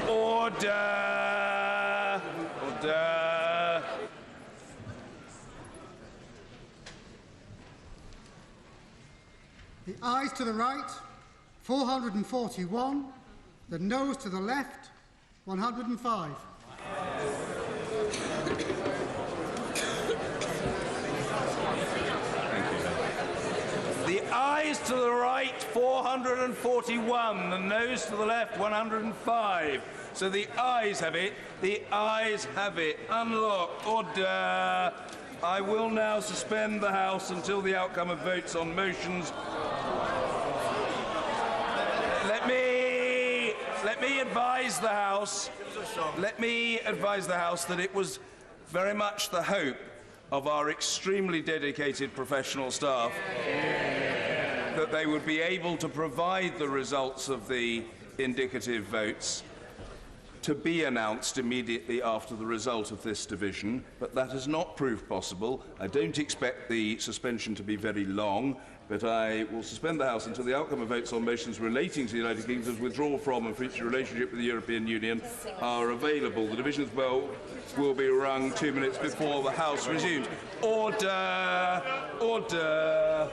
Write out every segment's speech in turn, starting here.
Order! Order! The ayes to the right, 441. The noes to the left, 105. The ayes to the right, 441. The noes to the left, 105. So the ayes have it. The ayes have it. Unlock. Order. I will now suspend the House until the outcome of votes on motions. Let me advise the House. Let me advise the House that it was very much the hope of our extremely dedicated professional staff that they would be able to provide the results of the indicative votes to be announced immediately after the result of this division, but that has not proved possible. I don't expect the suspension to be very long, but I will suspend the House until the outcome of votes on motions relating to the United Kingdom's withdrawal from and future relationship with the European Union are available. The division's bell will be rung 2 minutes before the House resumes. Order! Order!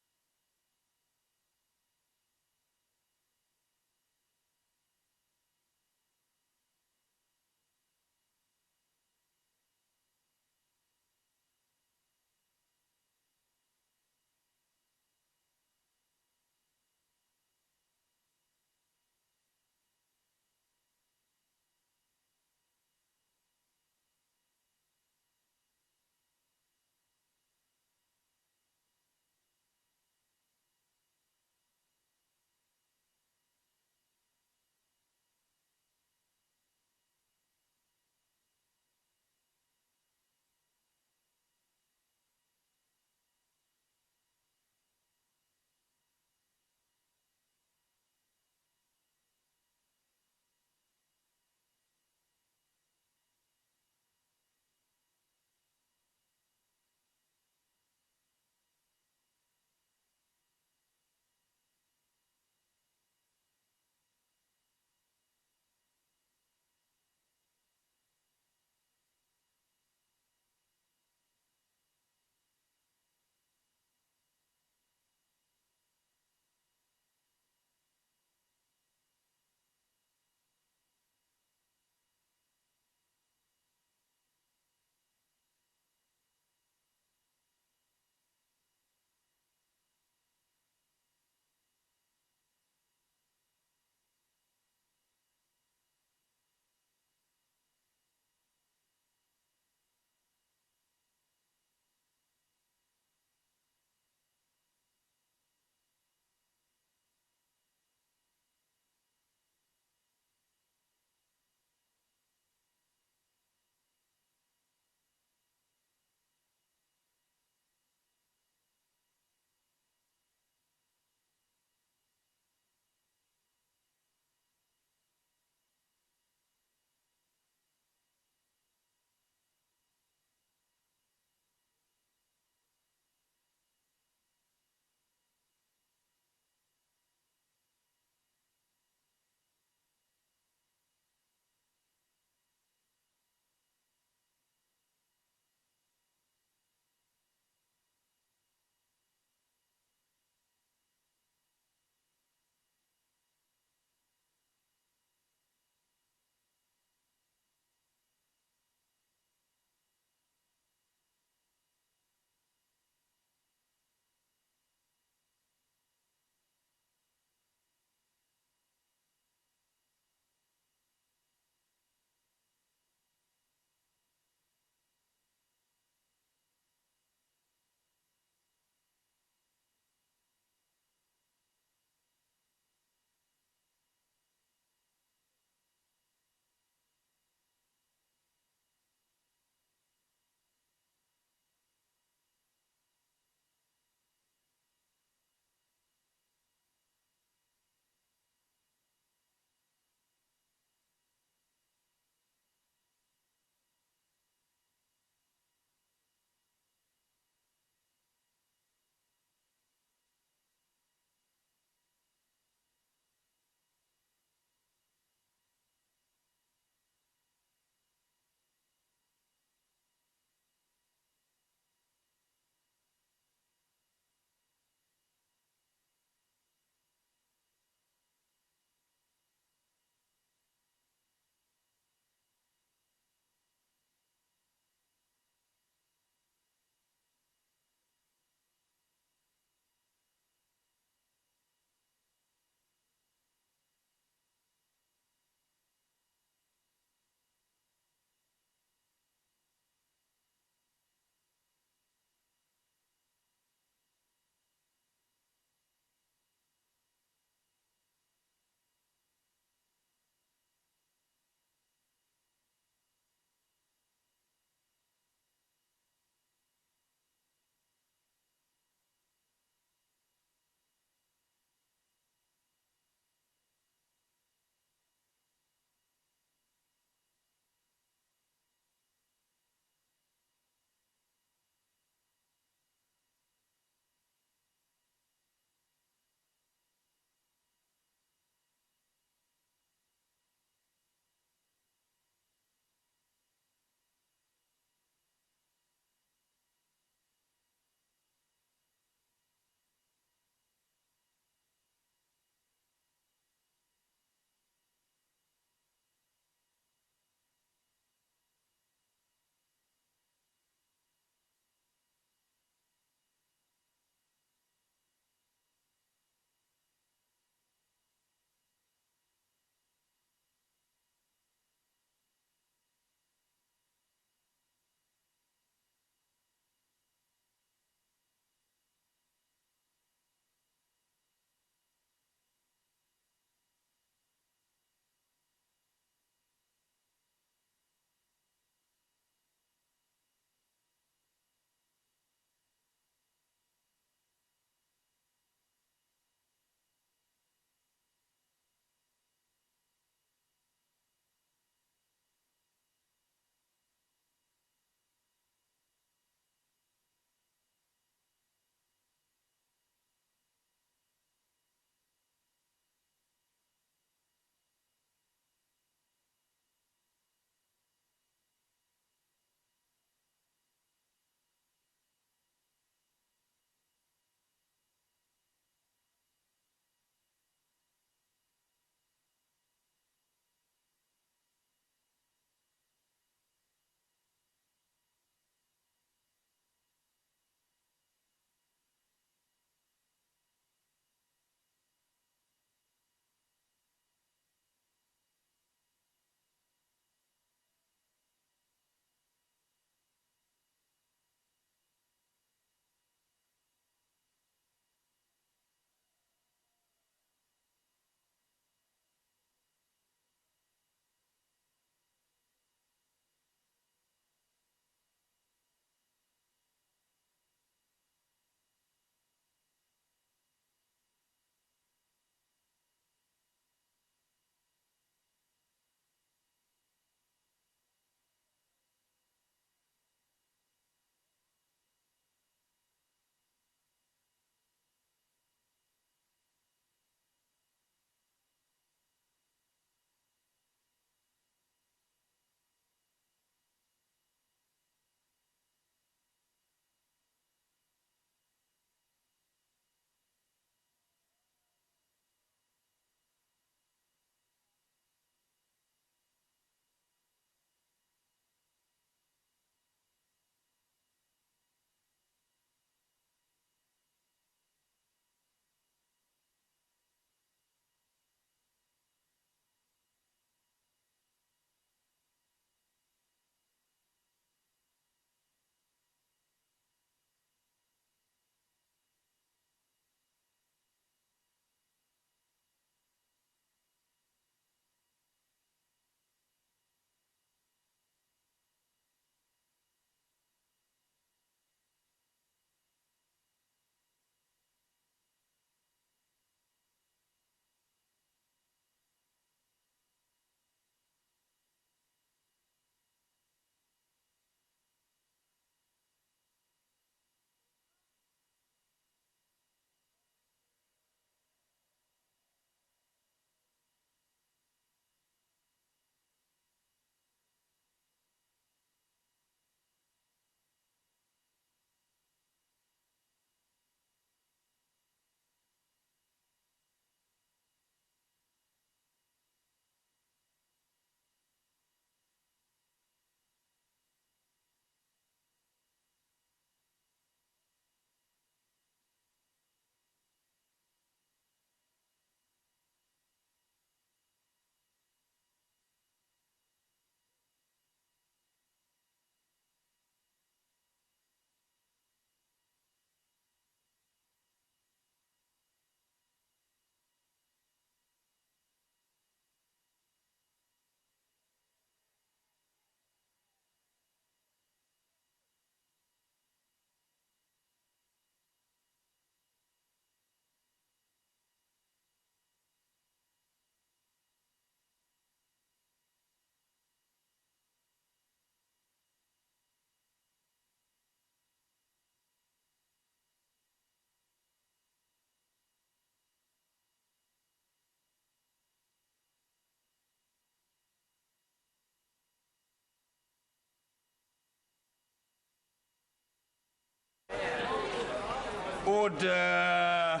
Order.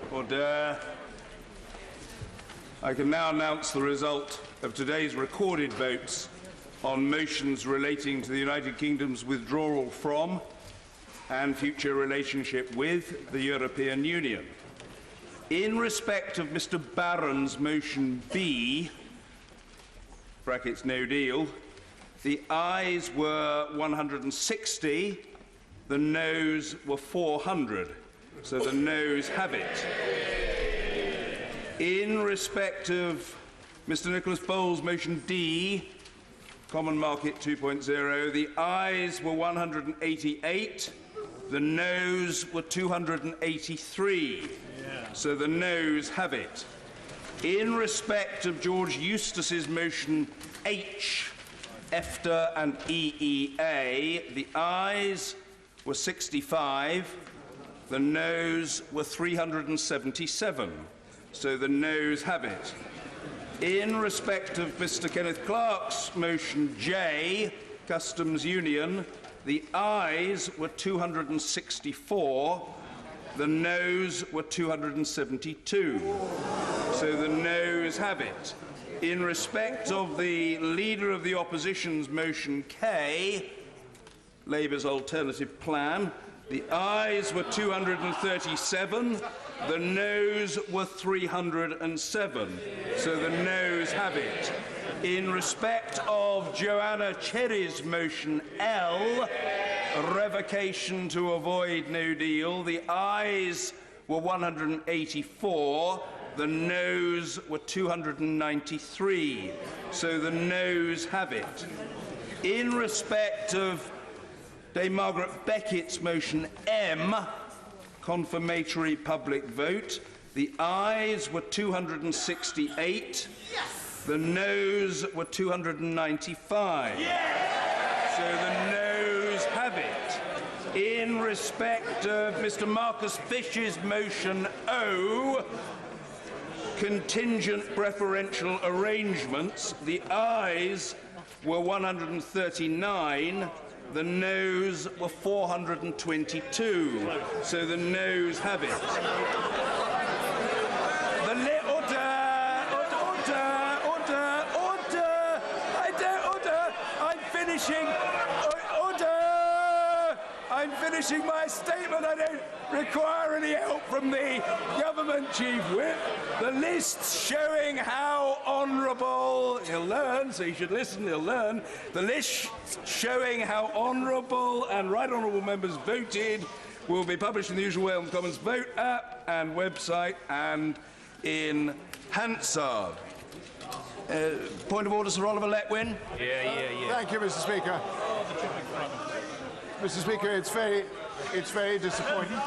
Order. I can now announce the result of today's recorded votes on motions relating to the United Kingdom's withdrawal from and future relationship with the European Union. In respect of Mr. Barron's motion B, brackets no deal, the ayes were 160, the noes were 400, so the noes have it. In respect of Mr. Nicholas Bowles' motion D, Common Market 2.0, the ayes were 188, the noes were 283, so the noes have it. In respect of George Eustace's motion H, EFTA and EEA, the ayes were 65, the noes were 377, so the noes have it. In respect of Mr. Kenneth Clarke's motion J, Customs Union, the ayes were 264, the noes were 272, so the noes have it. In respect of the Leader of the Opposition's motion K, Labour's alternative plan, the ayes were 237, the noes were 307, so the noes have it. In respect of Joanna Cherry's motion L, revocation to avoid no deal, the ayes were 184, the noes were 293, so the noes have it. In respect of Dame Margaret Beckett's motion M, confirmatory public vote, the ayes were 268, the noes were 295, so the noes have it. In respect of Mr. Marcus Fish's motion O, contingent preferential arrangements, the ayes were 139, the noes were 422, so the noes have it. I'm finishing my statement. I don't require any help from the government chief whip. The list showing how honourable, he'll learn, so you should listen, he'll learn. The list showing how honourable and right honourable members voted will be published in the usual way on the Commons Vote app and website and in Hansard. Point of order, Sir Oliver Letwin. Yeah. Thank you, Mr. Speaker. Mr. Speaker, it's very disappointing.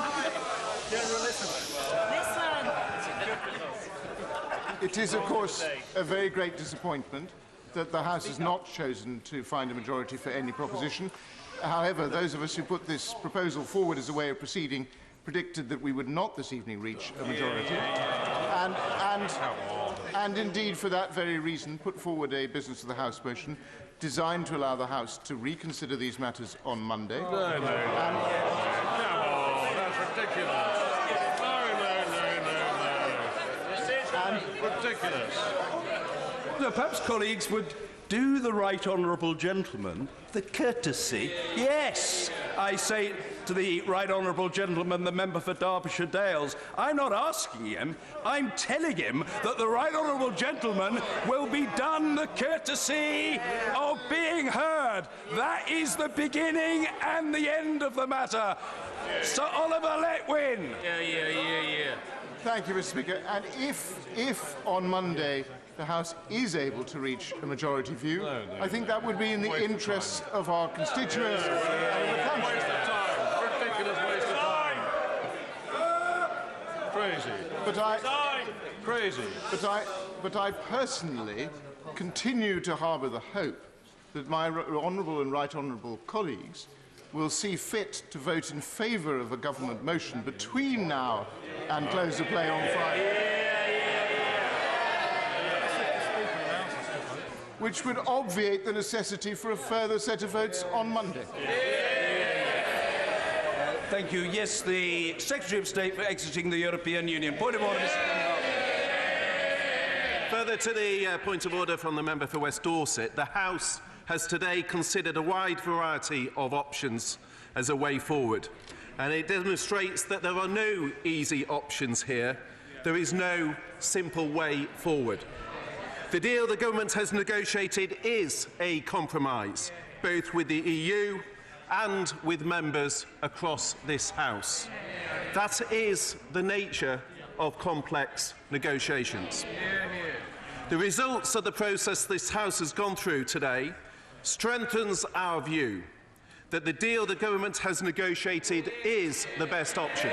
It is, of course, a very great disappointment that the House has not chosen to find a majority for any proposition. However, those of us who put this proposal forward as a way of proceeding predicted that we would not this evening reach a majority, and indeed, for that very reason, put forward a business of the House motion designed to allow the House to reconsider these matters on Monday. No, that's ridiculous. No. Ridiculous. No, perhaps colleagues would do the right honourable gentleman the courtesy. Yes, I say to the right honourable gentleman, the member for Derbyshire Dales, I'm not asking him, I'm telling him that the right honourable gentleman will be done the courtesy of being heard. That is the beginning and the end of the matter. Sir Oliver Letwin. Yeah. Thank you, Mr. Speaker. And if on Monday the House is able to reach a majority view, I think that would be in the interests of our constituents and of the country. Waste of time. Ridiculous waste of time. Crazy. But I personally continue to harbour the hope that my honourable and right honourable colleagues will see fit to vote in favour of a government motion between now and close of play on Friday, which would obviate the necessity for a further set of votes on Monday. Thank you. Yes, the Secretary of State for exiting the European Union. Point of order, Mr. President. Further to the point of order from the member for West Dorset, the House has today considered a wide variety of options as a way forward, and it demonstrates that there are no easy options here. There is no simple way forward. The deal the government has negotiated is a compromise, both with the EU and with members across this House. That is the nature of complex negotiations. The results of the process this House has gone through today strengthens our view that the deal the government has negotiated is the best option.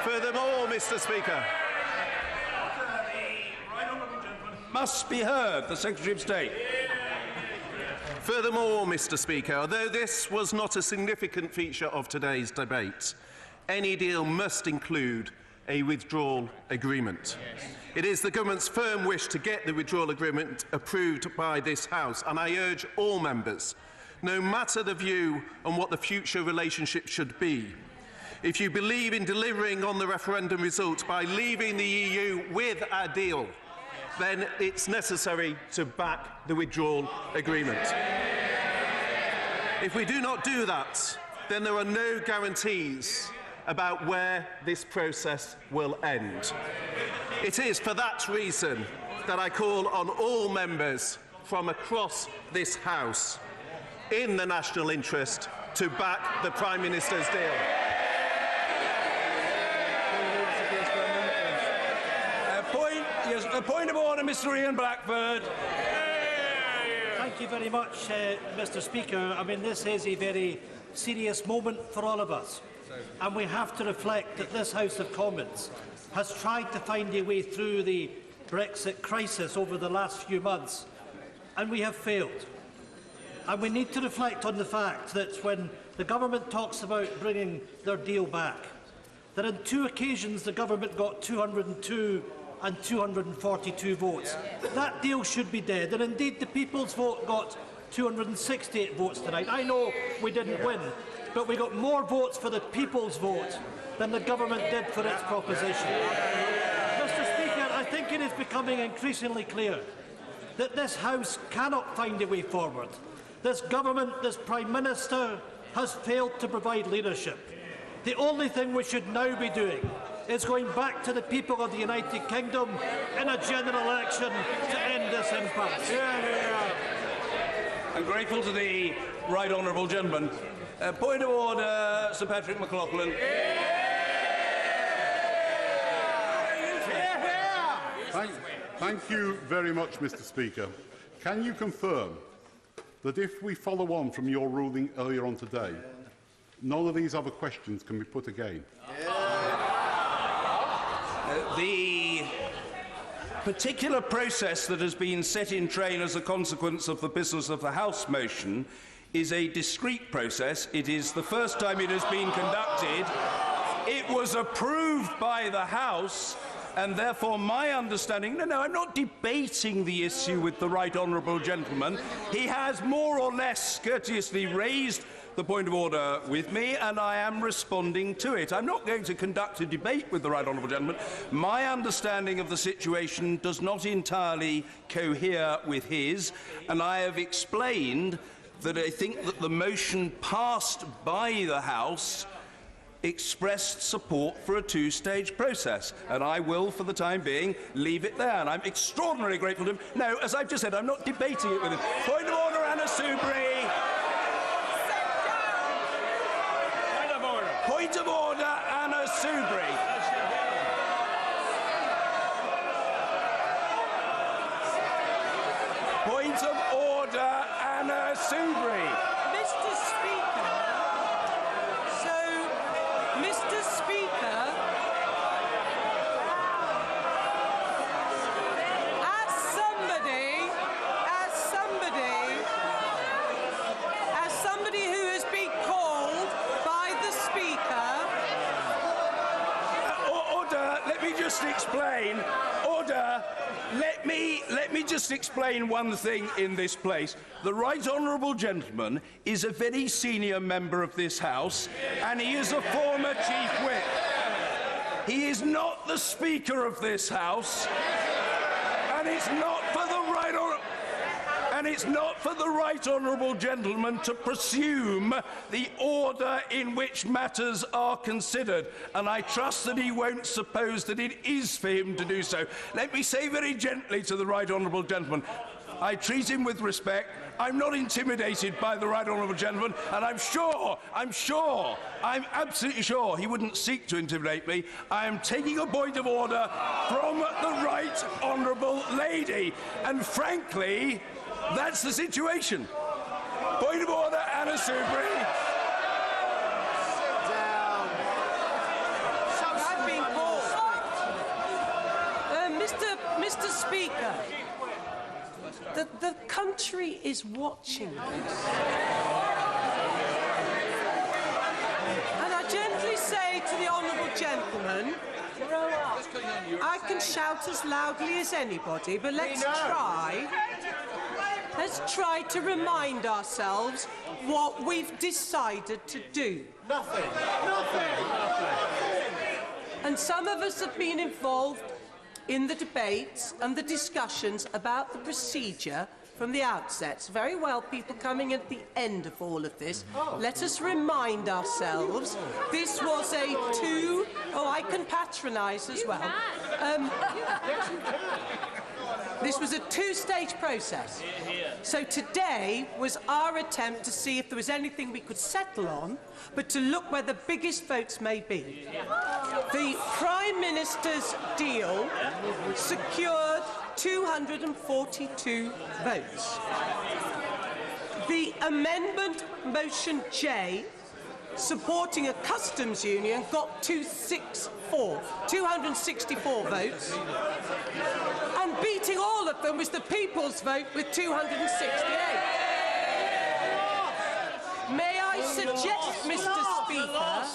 Furthermore, Mr. Speaker, Must be heard. The Secretary of State. Furthermore, Mr. Speaker, although this was not a significant feature of today's debate, any deal must include a withdrawal agreement. It is the government's firm wish to get the withdrawal agreement approved by this House, and I urge all members, no matter the view on what the future relationship should be, if you believe in delivering on the referendum result by leaving the EU with a deal, then it's necessary to back the withdrawal agreement. If we do not do that, then there are no guarantees about where this process will end. It is for that reason that I call on all members from across this House, in the national interest, to back the Prime Minister's deal. A point of order, Mr. Ian Blackford. Thank you very much, Mr. Speaker. I mean, this is a very serious moment for all of us, and we have to reflect that this House of Commons has tried to find a way through the Brexit crisis over the last few months, and we have failed. And we need to reflect on the fact that when the government talks about bringing their deal back, that on 2 occasions the government got 202 and 242 votes. That deal should be dead, and indeed the People's Vote got 268 votes tonight. I know we didn't win, but we got more votes for the People's Vote than the government did for its proposition. Mr. Speaker, I think it is becoming increasingly clear that this House cannot find a way forward. This government, this Prime Minister, has failed to provide leadership. The only thing we should now be doing is going back to the people of the United Kingdom in a general election to end this impasse. I'm grateful to the right honourable gentleman. Point of order, Sir Patrick McLaughlin. Thank you very much, Mr. Speaker. Can you confirm that if we follow on from your ruling earlier on today, none of these other questions can be put again? The particular process that has been set in train as a consequence of the business of the House motion is a discrete process. It is the first time it has been conducted. It was approved by the House, and therefore my understanding... No, I'm not debating the issue with the right honourable gentleman. He has more or less courteously raised the point of order with me, and I am responding to it. I'm not going to conduct a debate with the right honourable gentleman. My understanding of the situation does not entirely cohere with his, and I have explained that I think that the motion passed by the House expressed support for a 2-stage process, and I will, for the time being, leave it there. And I'm extraordinarily grateful to him. No, as I've just said, I'm not debating it with him. Point of order, Anna Soubry. Point of order, Anna Soubry. Point of order, Anna Soubry. Mr. Speaker, Mr. Speaker, as somebody who has been called by the Speaker. Order, let me just explain. order. Let me just explain one thing in this place. The Right Honourable Gentleman is a very senior member of this House, and he is a former Chief Whip. He is not the Speaker of this House, and it's not for the Right Honourable Gentleman to presume the order in which matters are considered, and I trust that he won't suppose that it is for him to do so. Let me say very gently to the Right Honourable Gentleman, I treat him with respect. I'm not intimidated by the Right Honourable Gentleman, and I'm absolutely sure he wouldn't seek to intimidate me. I am taking a point of order from the Right Honourable Lady, and frankly, that's the situation. Point of order, Anna Soubry. Sit down. I've been called. Mr. Speaker, the country is watching this. And I gently say to the honourable gentleman, grow up. I can shout as loudly as anybody, but let's try to remind ourselves what we've decided to do. Nothing. And some of us have been involved in the debates and the discussions about the procedure from the outset. It's very well people coming at the end of all of this. Let us remind ourselves this was a I can patronise as well. This was a two-stage process. So today was our attempt to see if there was anything we could settle on, but to look where the biggest votes may be. The Prime Minister's deal secured 242 votes. The amendment motion J, supporting a customs union, got 264 votes. And beating all of them was the People's Vote with 268. May I suggest, Mr. Speaker,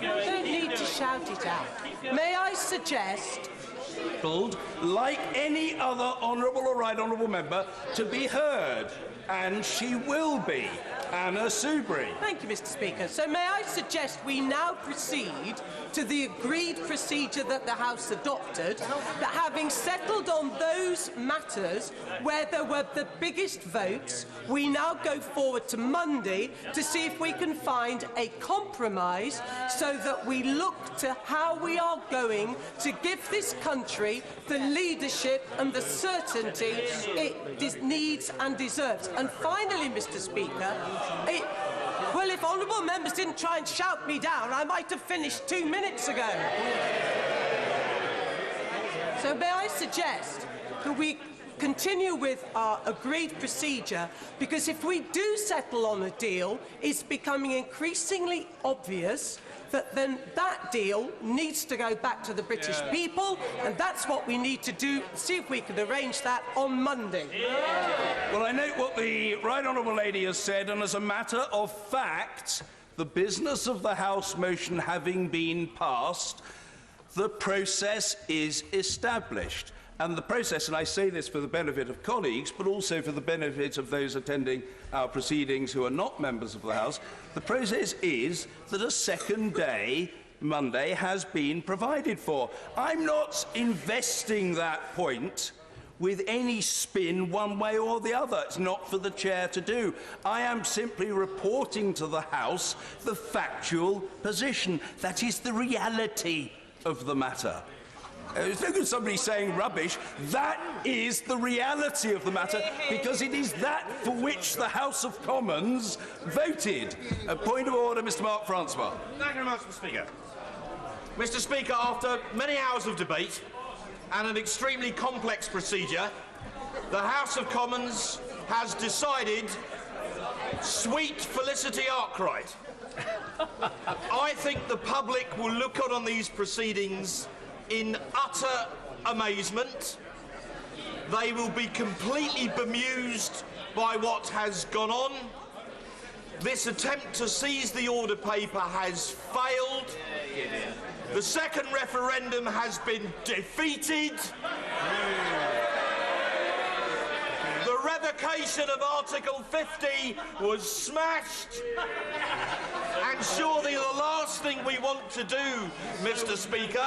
you don't need to shout it out. May I suggest, like any other honourable or right honourable member, to be heard, and she will be. Anna Soubry. Thank you, Mr. Speaker. So may I suggest we now proceed to the agreed procedure that the House adopted, that having settled on those matters where there were the biggest votes, we now go forward to Monday to see if we can find a compromise so that we look to how we are going to give this country the leadership and the certainty it needs and deserves. And finally, Mr. Speaker, well, if honourable members didn't try and shout me down, I might have finished 2 minutes ago. So may I suggest that we continue with our agreed procedure, because if we do settle on a deal, it's becoming increasingly obvious that then that deal needs to go back to the British people, and that's what we need to do. See if we can arrange that on Monday. Well, I note what the Right Honourable Lady has said, and as a matter of fact, the business of the House motion having been passed, the process is established. And the process, and I say this for the benefit of colleagues, but also for the benefit of those attending our proceedings who are not members of the House, the process is that a second day, Monday, has been provided for. I'm not investing that point with any spin one way or the other. It's not for the chair to do. I am simply reporting to the House the factual position. That is the reality of the matter. It's no good somebody saying rubbish. That is the reality of the matter, because it is that for which the House of Commons voted. A point of order, Mr. Mark Francois. Thank you very much, Mr. Speaker. Mr. Speaker, after many hours of debate and an extremely complex procedure, the House of Commons has decided, sweet Felicity Arkwright. I think the public will look on these proceedings in utter amazement. They will be completely bemused by what has gone on. This attempt to seize the order paper has failed. The second referendum has been defeated. The revocation of Article 50 was smashed. And surely the last thing we want to do, Mr. Speaker,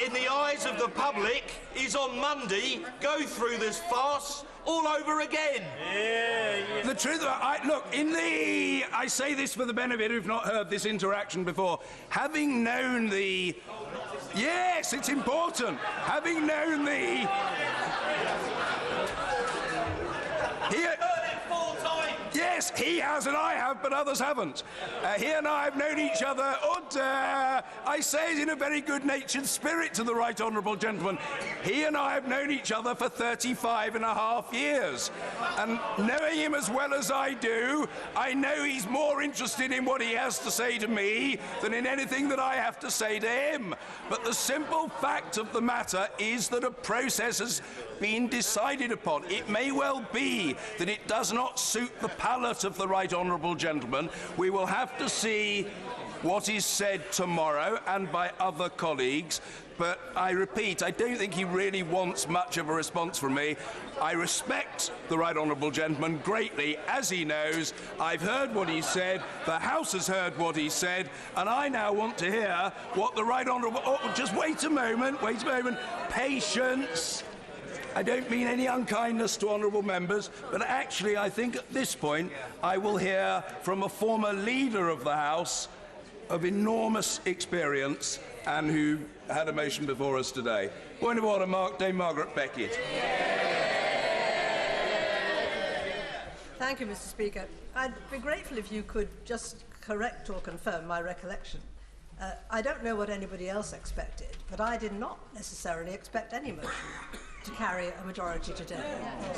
in the eyes of the public, is on Monday go through this farce all over again. The truth, I say this for the benefit who've not heard this interaction before. Having known the... Yes, it's important. Having known the... Yes, he has and I have, but others haven't. He and I have known each other, I say it in a very good-natured spirit to the right honourable gentleman. He and I have known each other for 35.5 years. And knowing him as well as I do, I know he's more interested in what he has to say to me than in anything that I have to say to him. But the simple fact of the matter is that a process has been decided upon. It may well be that it does not suit the palate of the right honourable gentleman. We will have to see what is said tomorrow and by other colleagues. But I repeat, I don't think he really wants much of a response from me. I respect the right honourable gentleman greatly, as he knows. I've heard what he said, the House has heard what he said, and I now want to hear what the right honourable... Oh, just wait a moment, patience. I don't mean any unkindness to honourable members, but actually I think at this point I will hear from a former leader of the House of enormous experience and who had a motion before us today. Point of order, Dame Margaret Beckett. Thank you, Mr. Speaker. I'd be grateful if you could just correct or confirm my recollection. I don't know what anybody else expected, but I did not necessarily expect any motion to carry a majority today.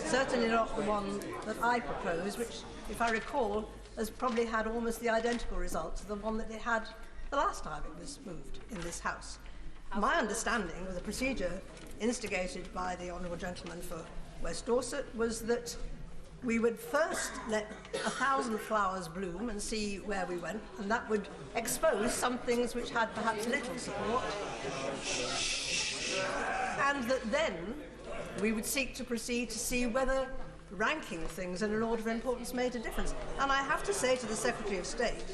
Certainly not the one that I proposed, which, if I recall, has probably had almost the identical result to the one that it had the last time it was moved in this House. My understanding of the procedure instigated by the honourable gentleman for West Dorset was that we would first let 1,000 flowers bloom and see where we went, and that would expose some things which had perhaps little support, and that then we would seek to proceed to see whether ranking things in an order of importance made a difference. And I have to say to the Secretary of State,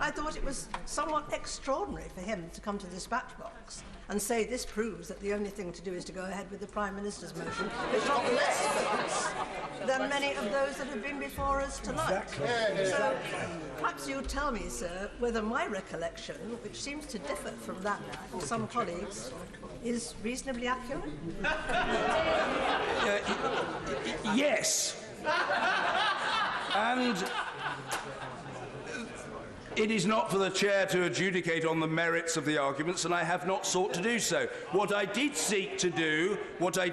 I thought it was somewhat extraordinary for him to come to the dispatch box and say this proves that the only thing to do is to go ahead with the Prime Minister's motion, which got less votes than many of those that have been before us tonight. Exactly. So perhaps you'll tell me, sir, whether my recollection, which seems to differ from that of some colleagues, is reasonably accurate? Yes. And it is not for the chair to adjudicate on the merits of the arguments, and I have not sought to do so. What I did seek to do, which I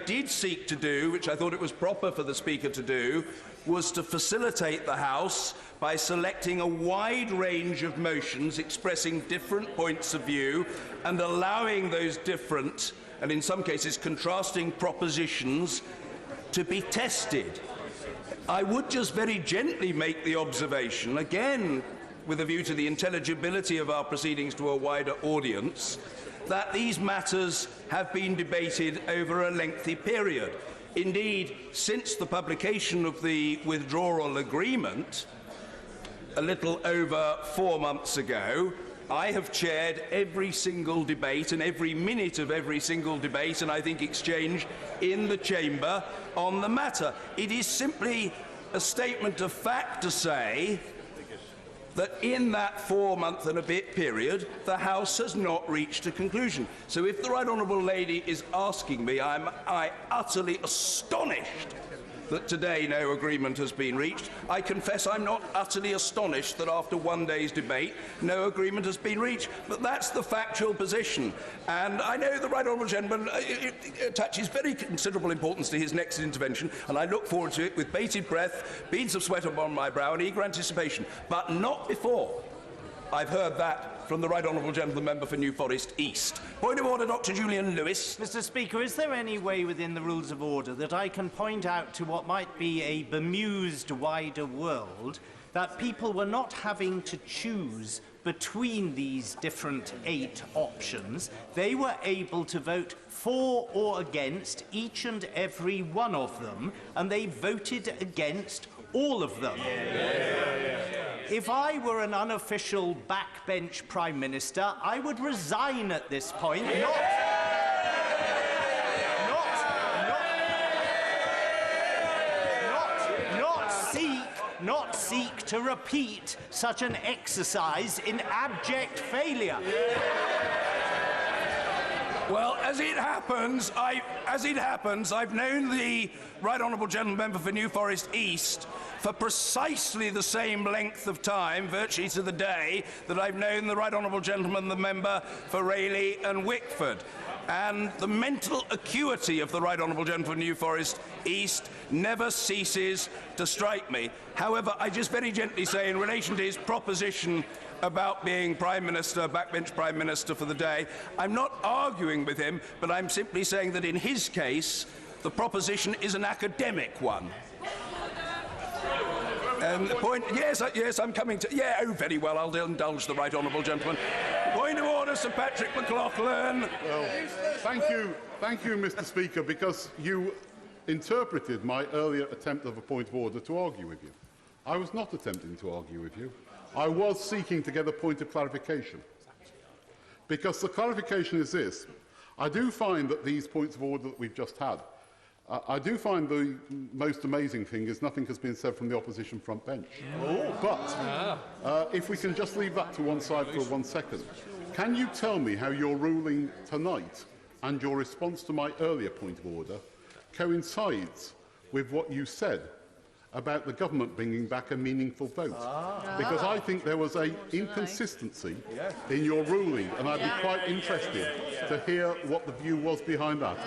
thought it was proper for the Speaker to do, was to facilitate the House by selecting a wide range of motions expressing different points of view and allowing those different, and in some cases contrasting, propositions to be tested. I would just very gently make the observation, again with a view to the intelligibility of our proceedings to a wider audience, that these matters have been debated over a lengthy period. Indeed, since the publication of the withdrawal agreement, a little over 4 months ago, I have chaired every single debate and every minute of every single debate and I think exchange in the chamber on the matter. It is simply a statement of fact to say that in that 4-month and a bit period, the House has not reached a conclusion. So if the right honourable lady is asking me, I'm utterly astonished that today no agreement has been reached. I confess I'm not utterly astonished that after one day's debate no agreement has been reached, but that's the factual position. And I know the right honourable gentleman attaches very considerable importance to his next intervention, and I look forward to it with bated breath, beads of sweat upon my brow and eager anticipation, but not before I've heard that from the right honourable gentleman member for New Forest East. Point of order, Dr. Julian Lewis. Mr. Speaker, is there any way within the rules of order that I can point out to what might be a bemused wider world that people were not having to choose between these different 8 options, they were able to vote for or against each and every one of them, and they voted against all of them. If I were an unofficial backbench Prime Minister, I would resign at this point, not seek to repeat such an exercise in abject failure. Well, as it happens, I've known the Right Honourable Gentleman Member for New Forest East for precisely the same length of time, virtually to the day, that I've known the Right Honourable Gentleman, the Member for Rayleigh and Wickford. And the mental acuity of the Right Honourable Gentleman for New Forest East never ceases to strike me. However, I just very gently say, in relation to his proposition about being Prime Minister, backbench Prime Minister for the day, I'm not arguing with him, but I'm simply saying that in his case, the proposition is an academic one. The point, yes, I'm coming to, oh, very well, I'll indulge the Right Honourable Gentleman. Point of order, Sir Patrick McLaughlin. Well, thank you, Mr. Speaker, because you interpreted my earlier attempt of a point of order to argue with you. I was not attempting to argue with you. I was seeking to get a point of clarification. Because the clarification is this. I do find that these points of order that we've just had, I do find the most amazing thing is nothing has been said from the opposition front bench. But if we can just leave that to one side for 1 second, can you tell me how your ruling tonight and your response to my earlier point of order coincides with what you said about the government bringing back a meaningful vote? Because I think there was an inconsistency in your ruling, and I'd be quite interested to hear what the view was behind that.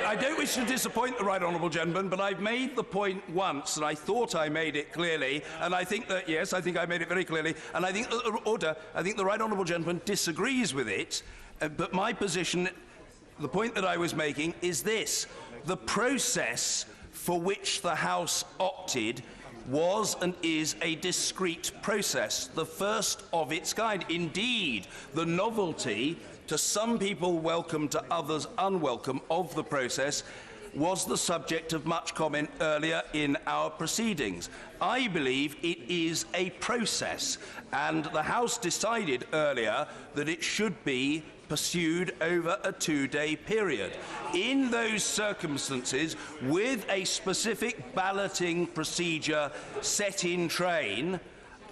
I don't wish to disappoint the Right Honourable Gentleman, but I've made the point once, and I thought I made it clearly, and I think that, yes, I think I made it very clearly, and I think the Right Honourable Gentleman disagrees with it, but my position, the point that I was making, is this. The process for which the House opted was and is a discrete process, the first of its kind. Indeed, the novelty, to some people welcome, to others unwelcome, of the process was the subject of much comment earlier in our proceedings. I believe it is a process, and the House decided earlier that it should be pursued over a 2-day period. In those circumstances, with a specific balloting procedure set in train,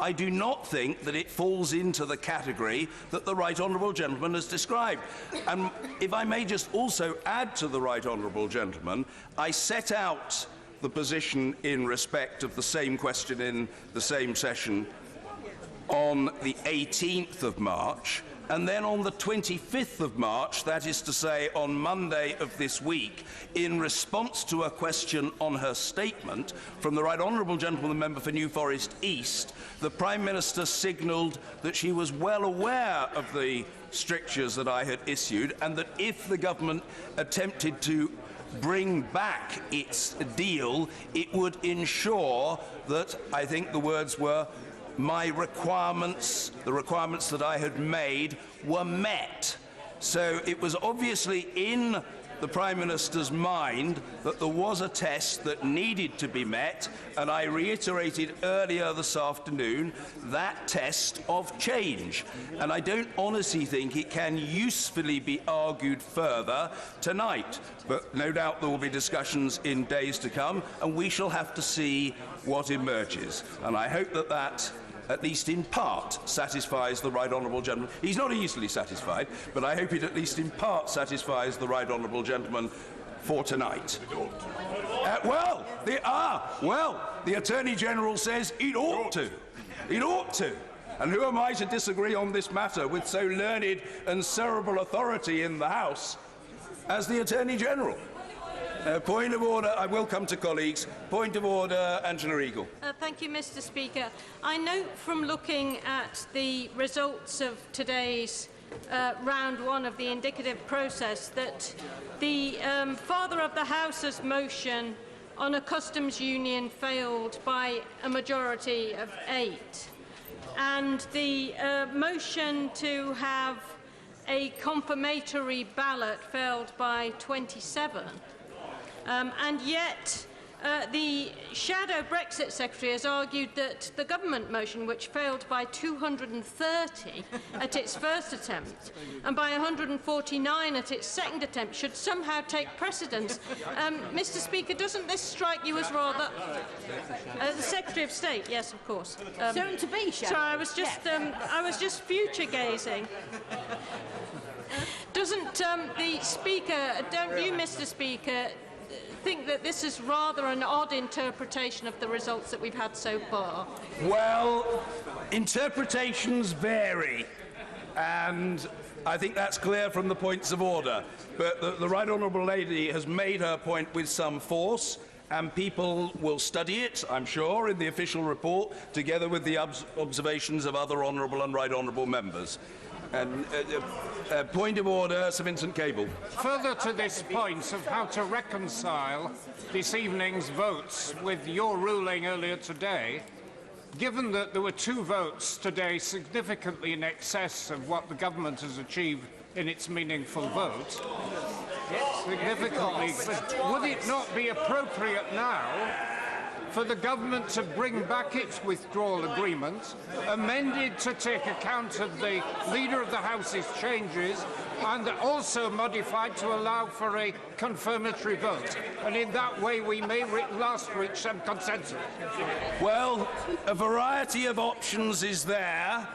I do not think that it falls into the category that the Right Honourable Gentleman has described. And if I may just also add to the Right Honourable Gentleman, I set out the position in respect of the same question in the same session on the 18th of March, and then on the 25th of March, that is to say on Monday of this week, in response to a question on her statement from the Right Honourable Gentleman, the Member for New Forest East, the Prime Minister signalled that she was well aware of the strictures that I had issued, and that if the government attempted to bring back its deal, it would ensure that, I think the words were, my requirements, the requirements that I had made, were met. So it was obviously in the Prime Minister's mind that there was a test that needed to be met, and I reiterated earlier this afternoon that test of change. And I don't honestly think it can usefully be argued further tonight, but no doubt there will be discussions in days to come, and we shall have to see what emerges. And I hope that that, at least in part, satisfies the Right Honourable Gentleman. He's not easily satisfied, but I hope it at least in part satisfies the Right Honourable Gentleman for tonight. The Attorney-General says it ought to. It ought to. And who am I to disagree on this matter with so learned and cerebral authority in the House as the Attorney-General? Point of order. I will come to colleagues. Point of order, Angela Eagle. Thank you, Mr. Speaker. I note from looking at the results of today's round one of the indicative process that the Father of the House's motion on a customs union failed by a majority of 8. and the motion to have a confirmatory ballot failed by 27. And yet, the shadow Brexit secretary has argued that the government motion, which failed by 230 at its first attempt and by 149 at its second attempt, should somehow take precedence. Mr. Speaker, doesn't this strike you as rather... the Secretary of State, yes, of course. Soon to be, shadow. Sorry, I was just future gazing. Doesn't the Speaker, don't you, Mr. Speaker, think that this is rather an odd interpretation of the results that we've had so far? Well, interpretations vary, and I think that's clear from the points of order. But the Right Honourable Lady has made her point with some force, and people will study it, I'm sure, in the official report, together with the observations of other honourable and right honourable members. And point of order, Sir Vincent Cable. Further to this point of how to reconcile this evening's votes with your ruling earlier today, given that there were 2 votes today significantly in excess of what the government has achieved in its meaningful vote, significantly, would it not be appropriate now for the government to bring back its withdrawal agreement, amended to take account of the Leader of the House's changes, and also modified to allow for a confirmatory vote? And in that way we may reach some consensus. Well, a variety of options is there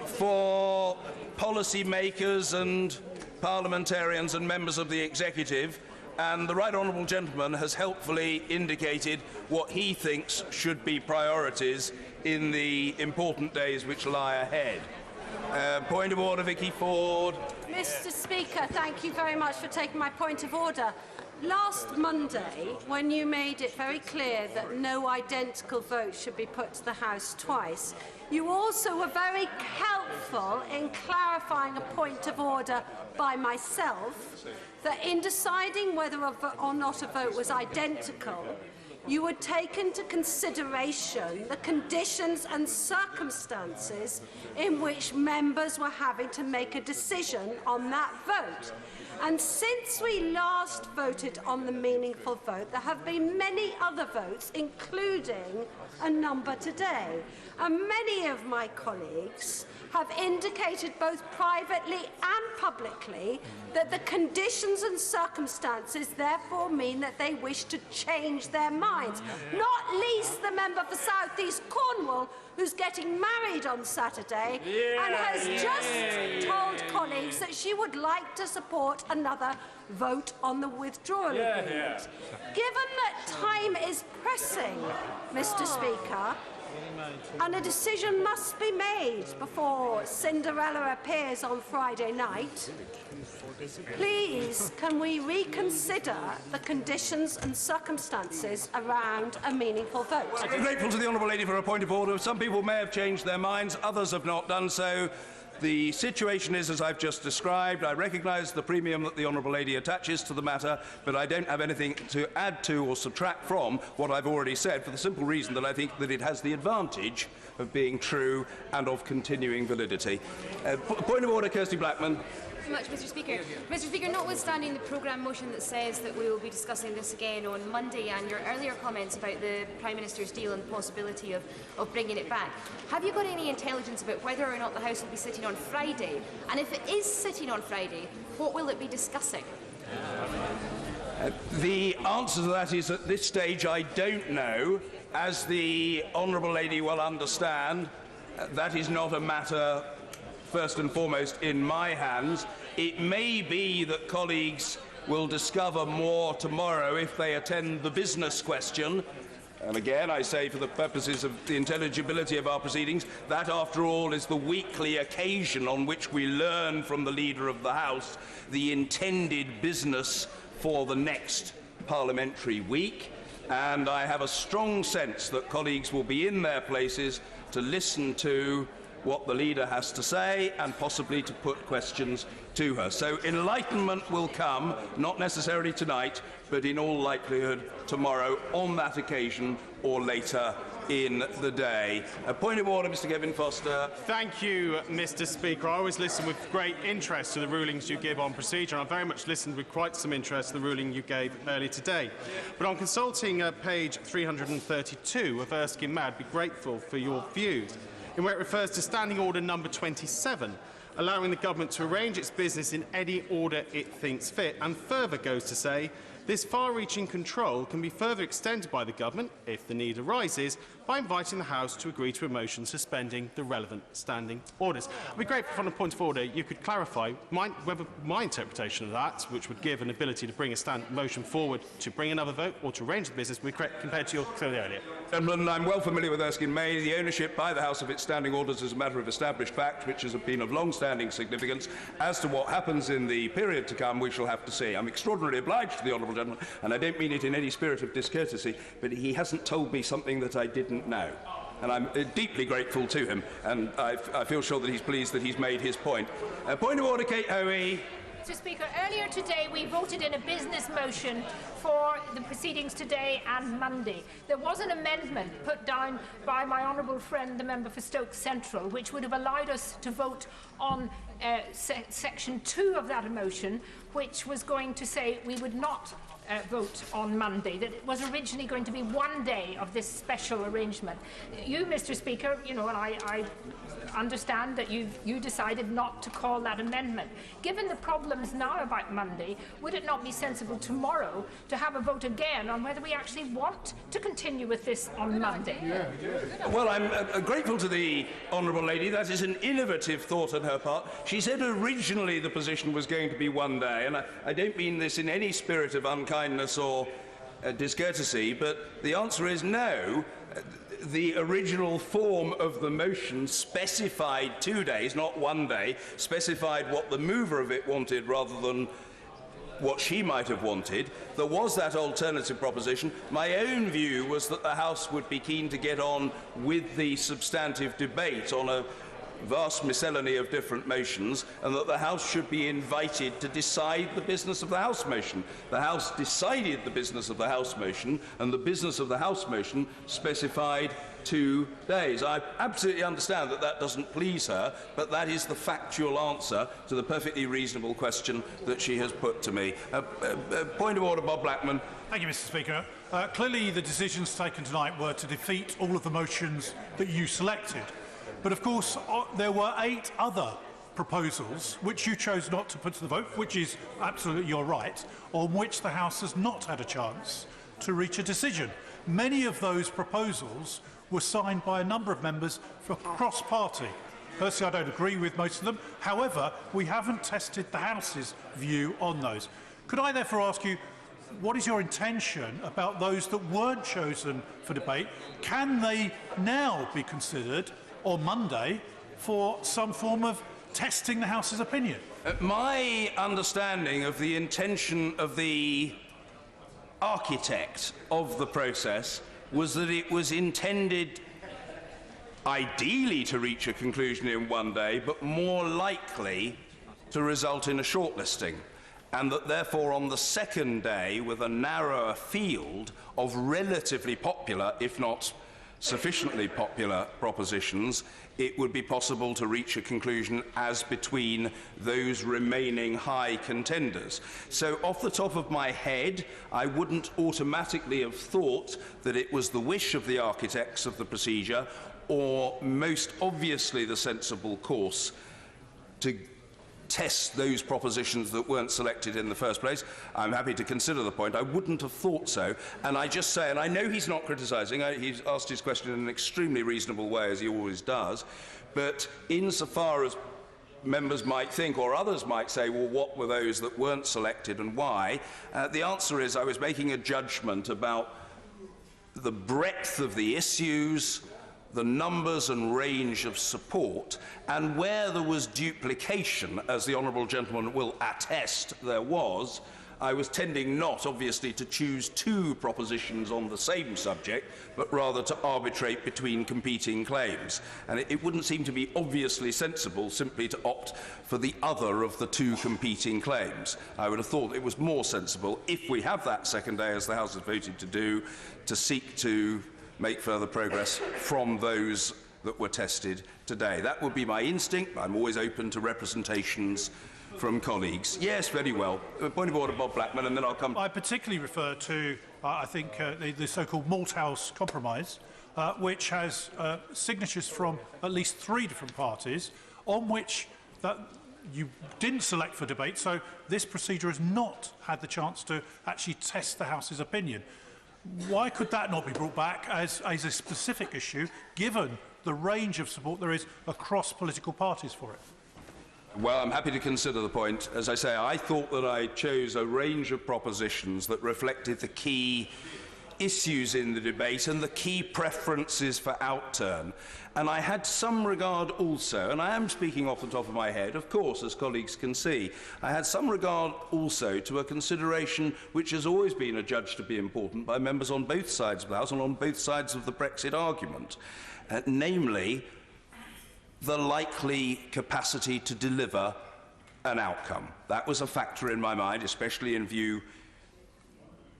for policy makers and parliamentarians and members of the executive, and the Right Honourable Gentleman has helpfully indicated what he thinks should be priorities in the important days which lie ahead. Point of order, Vicky Ford. Mr. Speaker, thank you very much for taking my point of order. Last Monday, when you made it very clear that no identical vote should be put to the House twice, you also were very helpful in clarifying a point of order by myself that in deciding whether or not a vote was identical, you would take into consideration the conditions and circumstances in which members were having to make a decision on that vote. And since we last voted on the meaningful vote, there have been many other votes, including a number today. And many of my colleagues have indicated both privately and publicly that the conditions and circumstances therefore mean that they wish to change their minds. Not least the member for South East Cornwall, who's getting married on Saturday and has just told colleagues that she would like to support another vote on the withdrawal agreement. Given that time is pressing, Mr. Speaker, and a decision must be made before Cinderella appears on Friday night, please can we reconsider the conditions and circumstances around a meaningful vote? I'm grateful to the Honourable Lady for a point of order. Some people may have changed their minds, others have not done so. The situation is as I've just described. I recognise the premium that the Honourable Lady attaches to the matter, but I don't have anything to add to or subtract from what I've already said, for the simple reason that I think that it has the advantage of being true and of continuing validity. Point of order, Kirsty Blackman. Much, Mr. Speaker. Mr. Speaker, notwithstanding the programme motion that says that we will be discussing this again on Monday and your earlier comments about the Prime Minister's deal and the possibility of bringing it back, have you got any intelligence about whether or not the House will be sitting on Friday? And if it is sitting on Friday, what will it be discussing? The answer to that is at this stage I don't know. As the Honourable Lady will understand, that is not a matter first and foremost in my hands. It may be that colleagues will discover more tomorrow if they attend the business question. And again, I say for the purposes of the intelligibility of our proceedings, that after all is the weekly occasion on which we learn from the Leader of the House the intended business for the next parliamentary week. And I have a strong sense that colleagues will be in their places to listen to what the Leader has to say and possibly to put questions to her. So enlightenment will come, not necessarily tonight, but in all likelihood tomorrow on that occasion or later in the day. A point of order, Mr. Kevin Foster. Thank you, Mr. Speaker. I always listen with great interest to the rulings you give on procedure, and I very much listened with quite some interest to the ruling you gave earlier today. But on consulting page 332 of Erskine May, I'd be grateful for your views, in where it refers to Standing Order number 27, allowing the government to arrange its business in any order it thinks fit, and further goes to say, this far-reaching control can be further extended by the government, if the need arises, by inviting the House to agree to a motion suspending the relevant standing orders. I'd be grateful, from a point of order, you could clarify whether my interpretation of that, which would give an ability to bring a motion forward to bring another vote or to arrange the business, would be correct compared to your clearly earlier. Gentlemen, I'm well familiar with Erskine May. The ownership by the House of its standing orders is a matter of established fact, which has been of long-standing significance. As to what happens in the period to come, we shall have to see. I'm extraordinarily obliged to the honourable gentleman, and I don't mean it in any spirit of discourtesy, but he hasn't told me something that I didn't know. And I'm deeply grateful to him, and I feel sure that he's pleased that he's made his point. Point of order, Kate Hoey. Mr. Speaker, earlier today we voted in a business motion for the proceedings today and Monday. There was an amendment put down by my honourable friend, the member for Stoke Central, which would have allowed us to vote on section 2 of that motion, which was going to say we would not vote on Monday, that it was originally going to be one day of this special arrangement. You, Mr. Speaker, you know, and I understand that you decided not to call that amendment. Given the problems now about Monday, would it not be sensible tomorrow to have a vote again on whether we actually want to continue with this on Monday? Well, I'm grateful to the honourable lady. That is an innovative thought on her part. She said originally the position was going to be one day, and I don't mean this in any spirit of unkindness or discourtesy, but the answer is no. The original form of the motion specified 2 days, not 1 day, specified what the mover of it wanted rather than what she might have wanted. There was that alternative proposition. My own view was that the House would be keen to get on with the substantive debate on a vast miscellany of different motions, and that the House should be invited to decide the business of the House motion. The House decided the business of the House motion, and the business of the House motion specified 2 days. I absolutely understand that that doesn't please her, but that is the factual answer to the perfectly reasonable question that she has put to me. Point of order, Bob Blackman. Thank you, Mr. Speaker. Clearly, the decisions taken tonight were to defeat all of the motions that you selected. But of course, there were 8 other proposals which you chose not to put to the vote, which is absolutely your right, on which the House has not had a chance to reach a decision. Many of those proposals were signed by a number of members for cross-party. Personally, I don't agree with most of them. However, we haven't tested the House's view on those. Could I therefore ask you, what is your intention about those that weren't chosen for debate? Can they now be considered on Monday for some form of testing the House's opinion? My understanding of the intention of the architect of the process was that it was intended ideally to reach a conclusion in 1 day, but more likely to result in a shortlisting, and that therefore on the second day, with a narrower field of relatively popular, if not sufficiently popular propositions, it would be possible to reach a conclusion as between those remaining high contenders. So off the top of my head, I wouldn't automatically have thought that it was the wish of the architects of the procedure, or most obviously the sensible course, to test those propositions that weren't selected in the first place. I'm happy to consider the point. I wouldn't have thought so. And I just say, and I know he's not criticising, he's asked his question in an extremely reasonable way, as he always does, but insofar as members might think, or others might say, well, what were those that weren't selected and why? The answer is I was making a judgment about the breadth of the issues, the numbers and range of support, and where there was duplication, as the honourable gentleman will attest there was, I was tending not, obviously, to choose 2 propositions on the same subject, but rather to arbitrate between competing claims. And it wouldn't seem to be obviously sensible simply to opt for the other of the 2 competing claims. I would have thought it was more sensible, if we have that second day, as the House has voted to do, to seek to make further progress from those that were tested today. That would be my instinct. I'm always open to representations from colleagues. Yes, very well. Point of order, Bob Blackman, and then I'll come... I particularly refer to, I think, the so-called Malthouse Compromise, which has signatures from at least 3 different parties, on which that you didn't select for debate, so this procedure has not had the chance to actually test the House's opinion. Why could that not be brought back as a specific issue, given the range of support there is across political parties for it? Well, I'm happy to consider the point. As I say, I thought that I chose a range of propositions that reflected the key issues in the debate and the key preferences for outturn. And I had some regard also, and I am speaking off the top of my head, of course, as colleagues can see, I had some regard also to a consideration which has always been adjudged to be important by members on both sides of the House and on both sides of the Brexit argument, namely the likely capacity to deliver an outcome. That was a factor in my mind, especially in view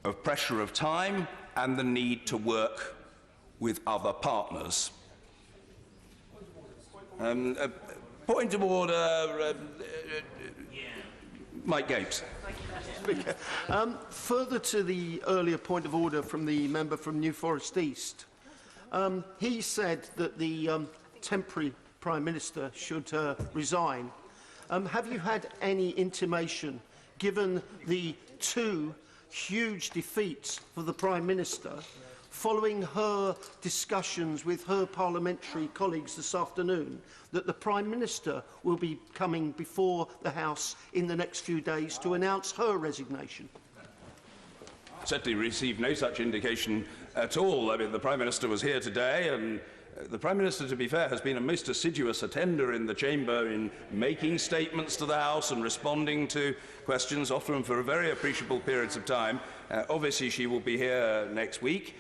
of pressure of time and the need to work with other partners. Point of order, Mike Gapes. Speaker. Further to the earlier point of order from the member from New Forest East, he said that the temporary Prime Minister should resign. Have you had any intimation, given the 2 huge defeats for the Prime Minister, following her discussions with her parliamentary colleagues this afternoon, that the Prime Minister will be coming before the House in the next few days to announce her resignation? Certainly received no such indication at all. I mean, the Prime Minister was here today, and the Prime Minister, to be fair, has been a most assiduous attender in the Chamber in making statements to the House and responding to questions, often for very appreciable periods of time. Obviously, she will be here next week.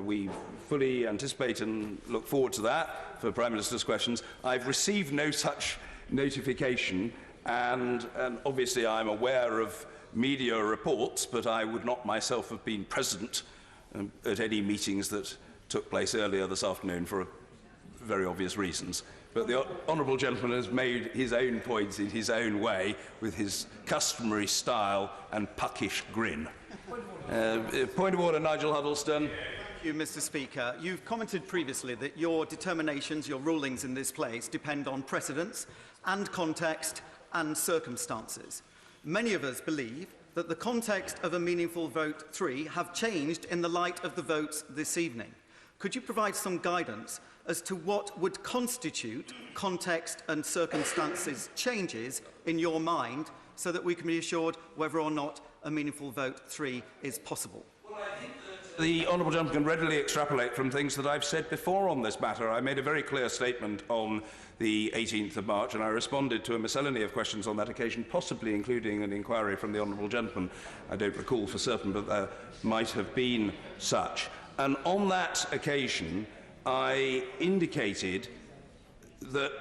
We fully anticipate and look forward to that for Prime Minister's questions. I've received no such notification, and obviously I'm aware of media reports, but I would not myself have been present at any meetings that took place earlier this afternoon for very obvious reasons. But the honourable gentleman has made his own points in his own way with his customary style and puckish grin. Point of order, Nigel Huddleston. Thank you, Mr. Speaker. You've commented previously that your determinations, your rulings in this place depend on precedents and context and circumstances. Many of us believe that the context of a meaningful vote 3 have changed in the light of the votes this evening. Could you provide some guidance as to what would constitute context and circumstances changes in your mind so that we can be assured whether or not a meaningful vote 3 is possible? The honourable gentleman can readily extrapolate from things that I've said before on this matter. I made a very clear statement on the 18th of March, and I responded to a miscellany of questions on that occasion, possibly including an inquiry from the honourable gentleman. I don't recall for certain, but there might have been such. And on that occasion, I indicated that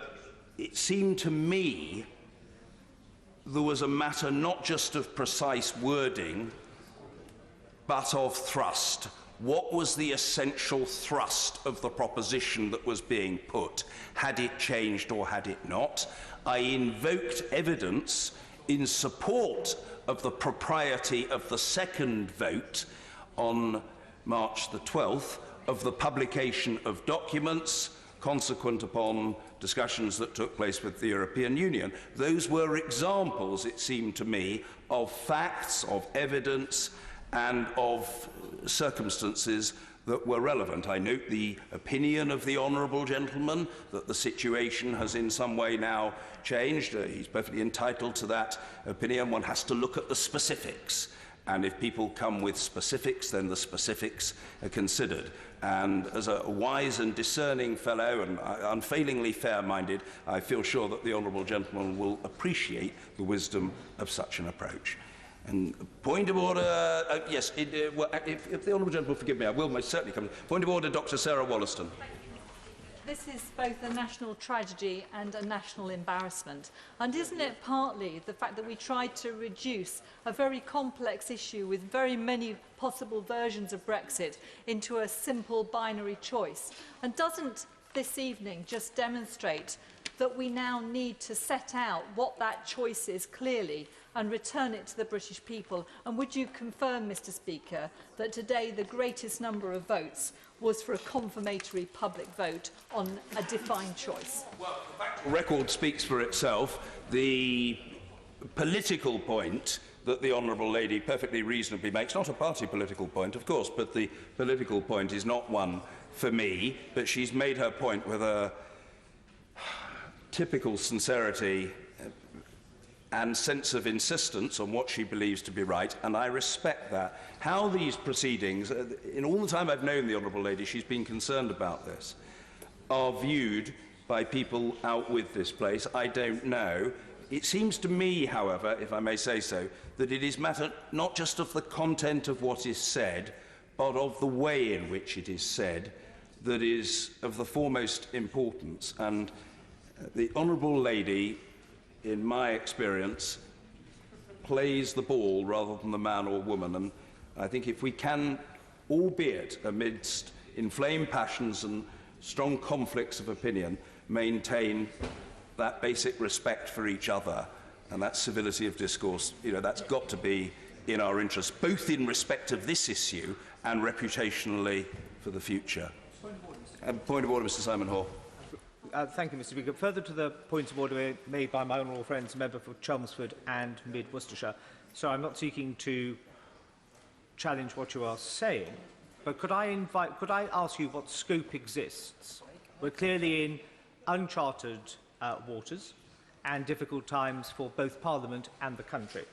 it seemed to me there was a matter not just of precise wording, but of thrust. What was the essential thrust of the proposition that was being put? Had it changed or had it not? I invoked evidence in support of the propriety of the second vote on March the 12th of the publication of documents consequent upon discussions that took place with the European Union. Those were examples, it seemed to me, of facts, of evidence, and of circumstances that were relevant. I note the opinion of the honourable gentleman that the situation has in some way now changed. He's perfectly entitled to that opinion. One has to look at the specifics. And if people come with specifics, then the specifics are considered. And as a wise and discerning fellow and unfailingly fair-minded, I feel sure that the honourable gentleman will appreciate the wisdom of such an approach. And point of order, yes, if the honourable gentleman will forgive me, I will most certainly come. Point of order, Dr. Sarah Wollaston. this is both a national tragedy and a national embarrassment. And isn't it partly the fact that we tried to reduce a very complex issue with very many possible versions of Brexit into a simple binary choice? And doesn't this evening just demonstrate that we now need to set out what that choice is clearly and return it to the British people? And would you confirm, Mr Speaker, that today the greatest number of votes was for a confirmatory public vote on a defined choice? Well, the factual record speaks for itself. The political point that the Honourable Lady perfectly reasonably makes, not a party political point, of course, but the political point is not one for me, but she's made her point with a typical sincerity and sense of insistence on what she believes to be right, and I respect that. How these proceedings, in all the time I've known the Honourable Lady, she's been concerned about this, are viewed by people out with this place, I don't know. It seems to me, however, if I may say so, that it is matter not just of the content of what is said, but of the way in which it is said that is of the foremost importance. And the Honourable Lady, in my experience, plays the ball rather than the man or woman. And I think if we can, albeit amidst inflamed passions and strong conflicts of opinion, maintain that basic respect for each other and that civility of discourse, that's got to be in our interest, both in respect of this issue and reputationally for the future. Point of order, Mr. Simon Hall. Thank you, Mr Speaker. Further to the points of order made by my honourable friends, member for Chelmsford and Mid Worcestershire. So I'm not seeking to challenge what you are saying, but could I ask you what scope exists? We're clearly in uncharted waters and difficult times for both Parliament and the country.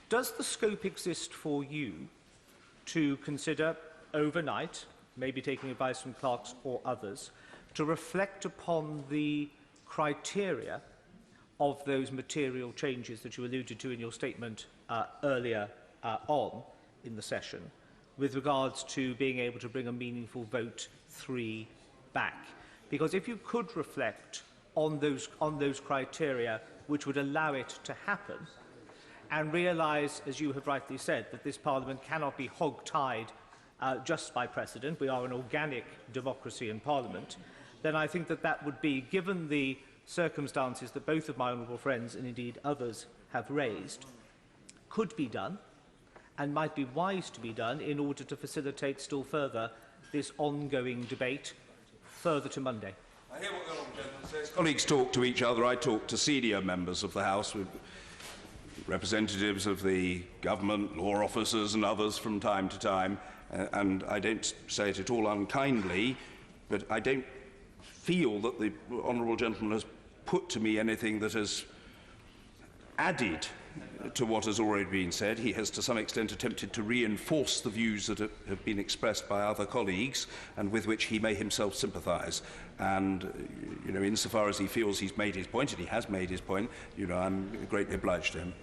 Does the scope exist for you to consider overnight, maybe taking advice from clerks or others, to reflect upon the criteria of those material changes that you alluded to in your statement earlier on in the session, with regards to being able to bring a meaningful vote 3 back? Because if you could reflect on those criteria which would allow it to happen, and realise, as you have rightly said, that this Parliament cannot be hog-tied just by precedent, we are an organic democracy in Parliament, then I think that that would be, given the circumstances that both of my honourable friends and indeed others have raised, could be done and might be wise to be done in order to facilitate still further this ongoing debate further to Monday. I hear what the Honourable Gentleman says. Colleagues talk to each other. I talk to senior members of the House, with representatives of the government, law officers and others from time to time, and I don't say it at all unkindly, but I don't feel that the Honourable Gentleman has put to me anything that has added to what has already been said. He has to some extent attempted to reinforce the views that have been expressed by other colleagues and with which he may himself sympathise. And, insofar as he feels he's made his point, and he has made his point, I'm greatly obliged to him.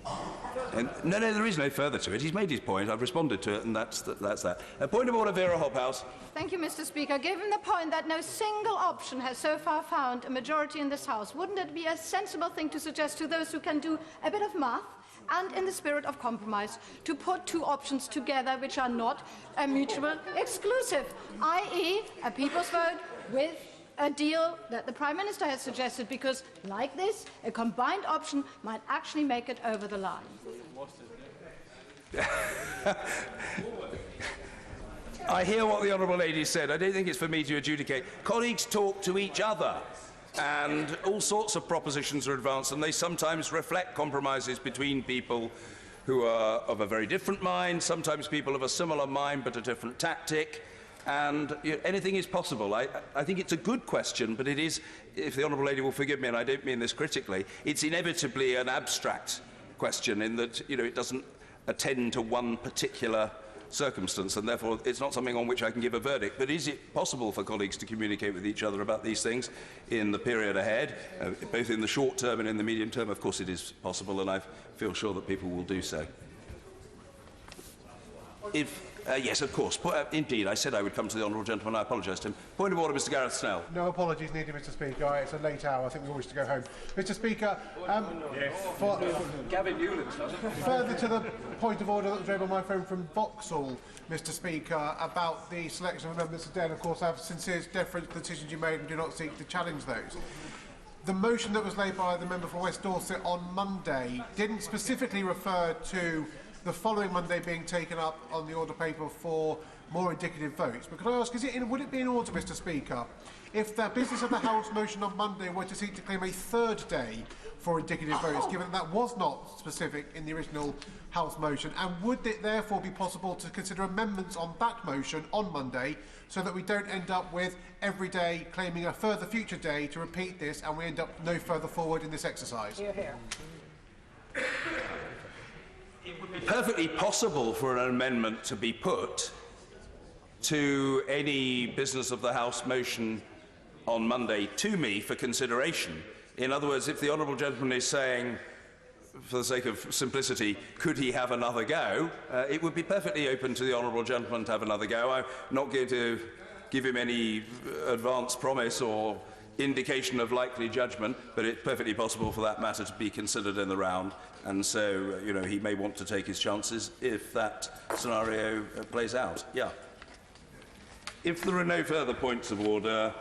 And, no, there is no further to it. He's made his point, I've responded to it, and that's that. A point of order, Vera Hophouse. Thank you, Mr Speaker. Given the point that no single option has so far found a majority in this House, wouldn't it be a sensible thing to suggest to those who can do a bit of math and in the spirit of compromise to put two options together which are not mutually exclusive, i.e. a people's vote with a deal that the Prime Minister has suggested, because, like this, a combined option might actually make it over the line. I hear what the Honourable Lady said. I don't think it's for me to adjudicate. Colleagues talk to each other, and all sorts of propositions are advanced, and they sometimes reflect compromises between people who are of a very different mind, sometimes people of a similar mind but a different tactic. And anything is possible. I think it's a good question, but it is, if the Honourable Lady will forgive me, and I don't mean this critically, it's inevitably an abstract question in that it doesn't attend to one particular circumstance, and therefore it's not something on which I can give a verdict. But is it possible for colleagues to communicate with each other about these things in the period ahead, both in the short term and in the medium term? Of course it is possible, and I feel sure that people will do so. If Yes, of course. Indeed, I said I would come to the honourable gentleman. I apologise to him. Point of order, Mr Gareth Snell. No apologies needed, Mr Speaker. It's a late hour. I think we all wish to go home. Mr Speaker, Gavin Newlands does it. further to the point of order that was raised by my friend from Vauxhall, Mr Speaker, about the selection of amendments today, and of course I have sincere deference to the decisions you made and do not seek to challenge those. The motion that was laid by the member for West Dorset on Monday didn't specifically refer to the following Monday being taken up on the order paper for more indicative votes. But could I ask, would it be in order, Mr Speaker, if the business of the House motion on Monday were to seek to claim a third day for indicative votes, given that was not specific in the original House motion, and would it therefore be possible to consider amendments on that motion on Monday so that we don't end up with every day claiming a further future day to repeat this and we end up no further forward in this exercise? Hear, hear. It would be perfectly possible for an amendment to be put to any business of the House motion on Monday to me for consideration. In other words, if the honourable gentleman is saying, for the sake of simplicity, could he have another go, it would be perfectly open to the honourable gentleman to have another go. I'm not going to give him any advance promise or indication of likely judgment, but it's perfectly possible for that matter to be considered in the round, and so he may want to take his chances if that scenario plays out. Yeah. If there are no further points of order,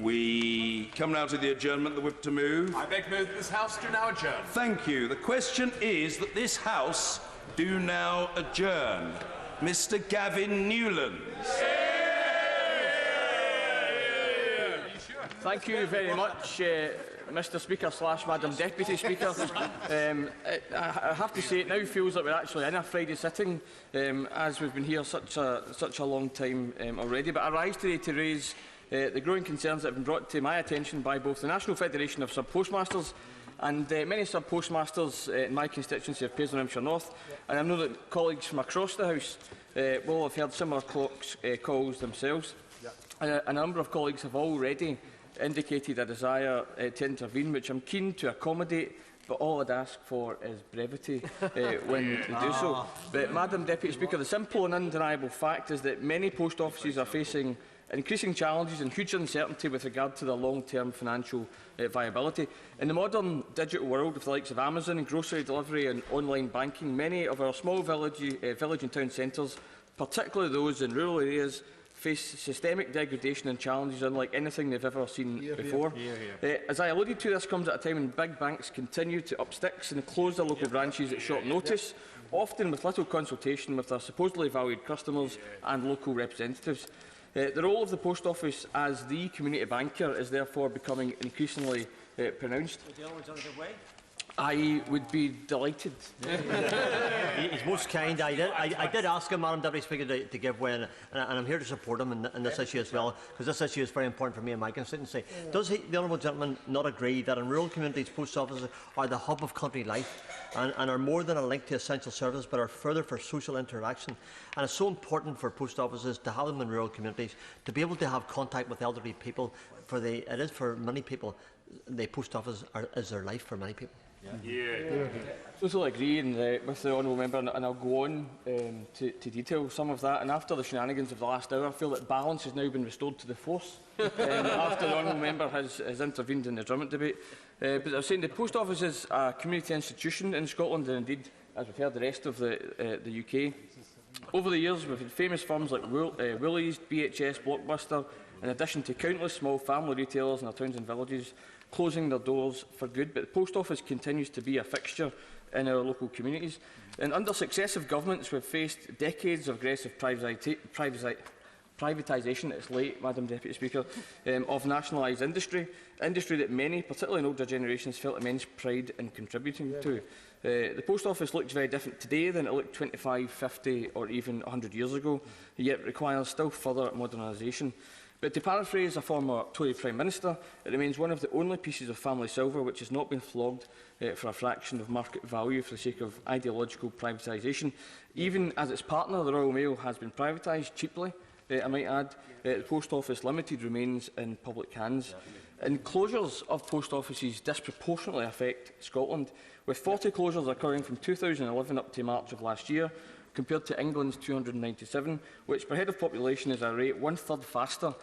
we come now to the adjournment, the whip to move. I beg move that this House do now adjourn. Thank you. The question is that this House do now adjourn. Mr Gavin Newlands. Thank you very much, Mr Speaker / Madam Deputy Speaker. I have to say it now feels like we're actually in a Friday sitting, as we've been here such a long time already. But I rise today to raise the growing concerns that have been brought to my attention by both the National Federation of Sub-Postmasters and many sub-postmasters in my constituency of Paisley and Hampshire North. And I know that colleagues from across the House will have heard similar calls themselves. A number of colleagues have already indicated a desire to intervene, which I'm keen to accommodate, but all I'd ask for is brevity when they do so. But, Madam Deputy Speaker, the simple and undeniable fact is that many post offices are facing increasing challenges and huge uncertainty with regard to their long-term financial viability. In the modern digital world, with the likes of Amazon, grocery delivery and online banking, many of our small village and town centres, particularly those in rural areas, face systemic degradation and challenges unlike anything they've ever seen before. As I alluded to, this comes at a time when big banks continue to up sticks and close their local branches at short notice, often with little consultation with their supposedly valued customers and local representatives. The role of the Post Office as the community banker is therefore becoming increasingly pronounced. I would be delighted. He's most kind. I did ask him, Madam Deputy Speaker, to give way, and I'm here to support him in this issue as well, because this issue is very important for me and my constituency. Does the honourable gentleman not agree that in rural communities, post offices are the hub of country life and are more than a link to essential services, but are further for social interaction? And it's so important for post offices to have them in rural communities, to be able to have contact with elderly people. It is for many people, the post office is their life for many people. Totally agree with the honourable member, and I'll go on to detail some of that. And after the shenanigans of the last hour, I feel that balance has now been restored to the force after the honourable member has intervened in the adjournment debate. But I was saying the Post Office is a community institution in Scotland, and indeed, as we've heard, the rest of the UK. Over the years, we've had famous firms like Woolies, BHS, Blockbuster, in addition to countless small family retailers in our towns and villages, closing their doors for good. But the Post Office continues to be a fixture in our local communities. And under successive governments, we've faced decades of aggressive privatisation, it's late, Madam Deputy Speaker, of nationalised industry that many, particularly in older generations, felt immense pride in contributing to. The Post Office looks very different today than it looked 25, 50 or even 100 years ago, yet requires still further modernisation. But to paraphrase a former Tory Prime Minister, it remains one of the only pieces of family silver which has not been flogged for a fraction of market value for the sake of ideological privatisation. Even as its partner, the Royal Mail, has been privatised cheaply, I might add, the Post Office Limited remains in public hands. And closures of post offices disproportionately affect Scotland, with 40 closures occurring from 2011 up to March of last year, compared to England's 297, which per head of population is a rate one-third faster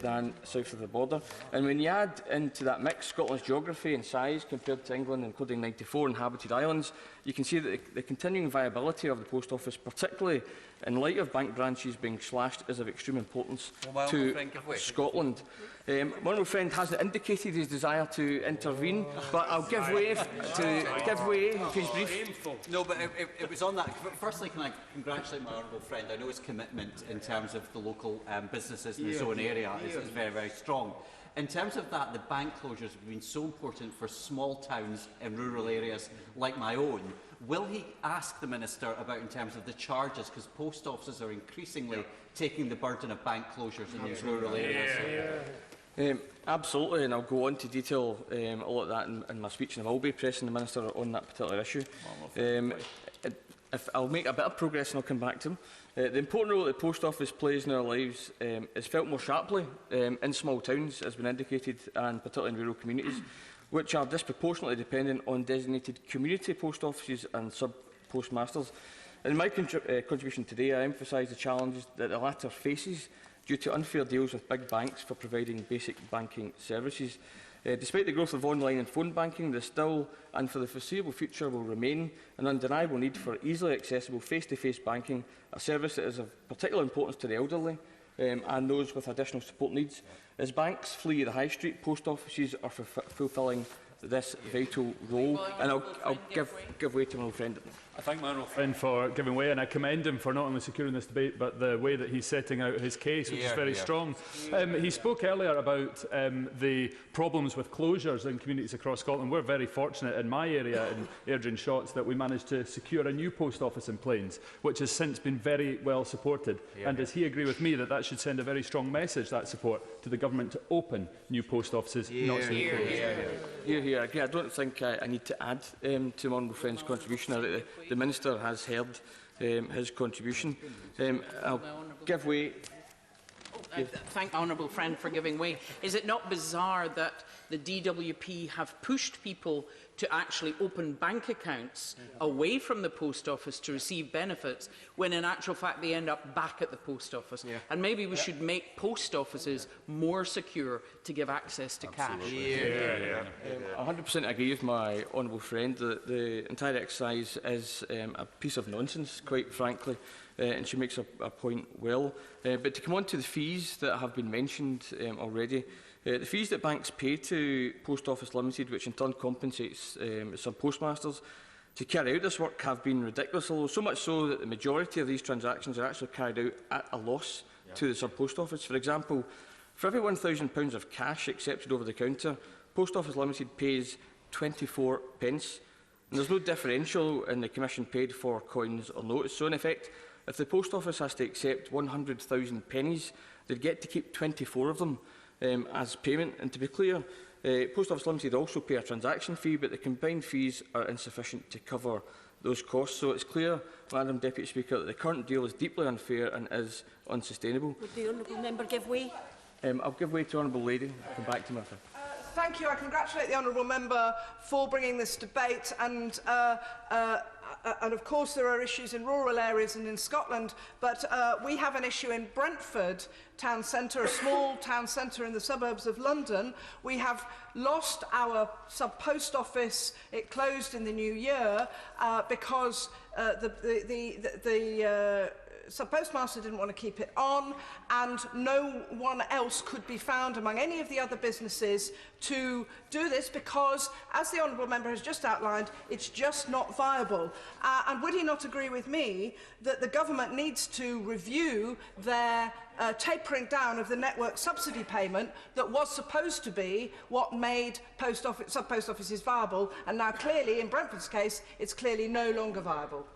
than south of the border. And when you add into that mix Scotland's geography and size compared to England, including 94 inhabited islands, you can see that the continuing viability of the Post Office, particularly in light of bank branches being slashed, is of extreme importance to Scotland. My honourable friend hasn't indicated his desire to intervene, but I'll give way if he's brief. No, but it was on that. Firstly, can I congratulate my honourable friend? I know his commitment in terms of the local businesses in the zone area is very, very strong. In terms of that, the bank closures have been so important for small towns in rural areas like my own. Will he ask the Minister about in terms of the charges, because post offices are increasingly taking the burden of bank closures in these rural areas? Absolutely, and I'll go on to detail a lot of that in my speech, and I will be pressing the Minister on that particular issue. If I'll make a bit of progress and I'll come back to him. The important role that the Post Office plays in our lives is felt more sharply in small towns, as has been indicated, and particularly in rural communities, which are disproportionately dependent on designated community post offices and sub-postmasters. In my contribution today, I emphasise the challenges that the latter faces due to unfair deals with big banks for providing basic banking services. Despite the growth of online and phone banking, there still, and for the foreseeable future, will remain an undeniable need for easily accessible face-to-face banking, a service that is of particular importance to the elderly and those with additional support needs. As banks flee the high street, post offices are fulfilling this vital role, and I'll give way to my old friend. I thank my honourable friend for giving way, and I commend him for not only securing this debate, but the way that he's setting out his case, which is very strong. He spoke earlier about the problems with closures in communities across Scotland. We're very fortunate in my area, in Airdrie and Shotts, that we managed to secure a new post office in Plains, which has since been very well supported. And does he agree with me that that should send a very strong message, that support, to the government to open new post offices, not so closed? I don't think I need to add to my honourable friend's contribution. The Minister has heard his contribution. I'll give way. Thank my honourable friend for giving way. Is it not bizarre that the DWP have pushed people to actually open bank accounts away from the post office to receive benefits, when in actual fact they end up back at the post office? And maybe we should make post offices more secure to give access to cash. 100% agree with my honourable friend that the entire exercise is a piece of nonsense, quite frankly, and she makes a point well. But to come on to the fees that have been mentioned already, the fees that banks pay to Post Office Limited, which in turn compensates some postmasters to carry out this work, have been ridiculous, although so much so that the majority of these transactions are actually carried out at a loss to the sub-post office. For example, for every £1,000 of cash accepted over the counter, Post Office Limited pays 24 pence, and there's no differential in the commission paid for coins or notes. So in effect, if the Post Office has to accept 100,000 pennies, they'd get to keep 24 of them as payment. And to be clear, Post Office Limited also pay a transaction fee, but the combined fees are insufficient to cover those costs. So it's clear, Madam Deputy Speaker, that the current deal is deeply unfair and is unsustainable. Would the honourable member give way? I'll give way to the Honourable Lady. I'll come back to my friend. Thank you. I congratulate the honourable member for bringing this debate, and of course there are issues in rural areas and in Scotland, but we have an issue in Brentford town centre, a small town centre in the suburbs of London. We have lost our sub-post office. It closed in the new year because the sub-postmaster didn't want to keep it on, and no one else could be found among any of the other businesses to do this because, as the honourable member has just outlined, it's just not viable. And would he not agree with me that the government needs to review their tapering down of the network subsidy payment that was supposed to be what made sub-post offices viable, and now clearly, in Brentford's case, it's clearly no longer viable?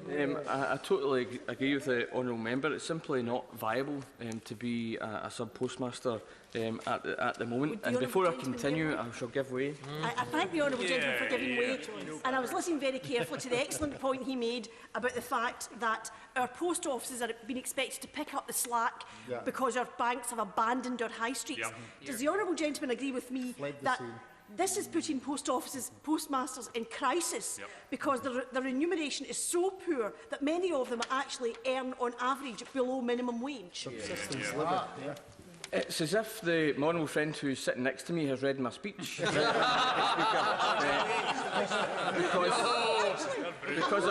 I totally agree with the honourable member. It's simply not viable to be a sub-postmaster at the moment. And before I continue, I shall give way. I thank the honourable gentleman for giving way, and I was listening very carefully to the excellent point he made about the fact that our post offices are being expected to pick up the slack because our banks have abandoned our high streets. Does the honourable gentleman agree with me that This is putting postmasters in crisis because the remuneration is so poor that many of them actually earn on average below minimum wage. It's as if the honourable friend who's sitting next to me has read my speech. Because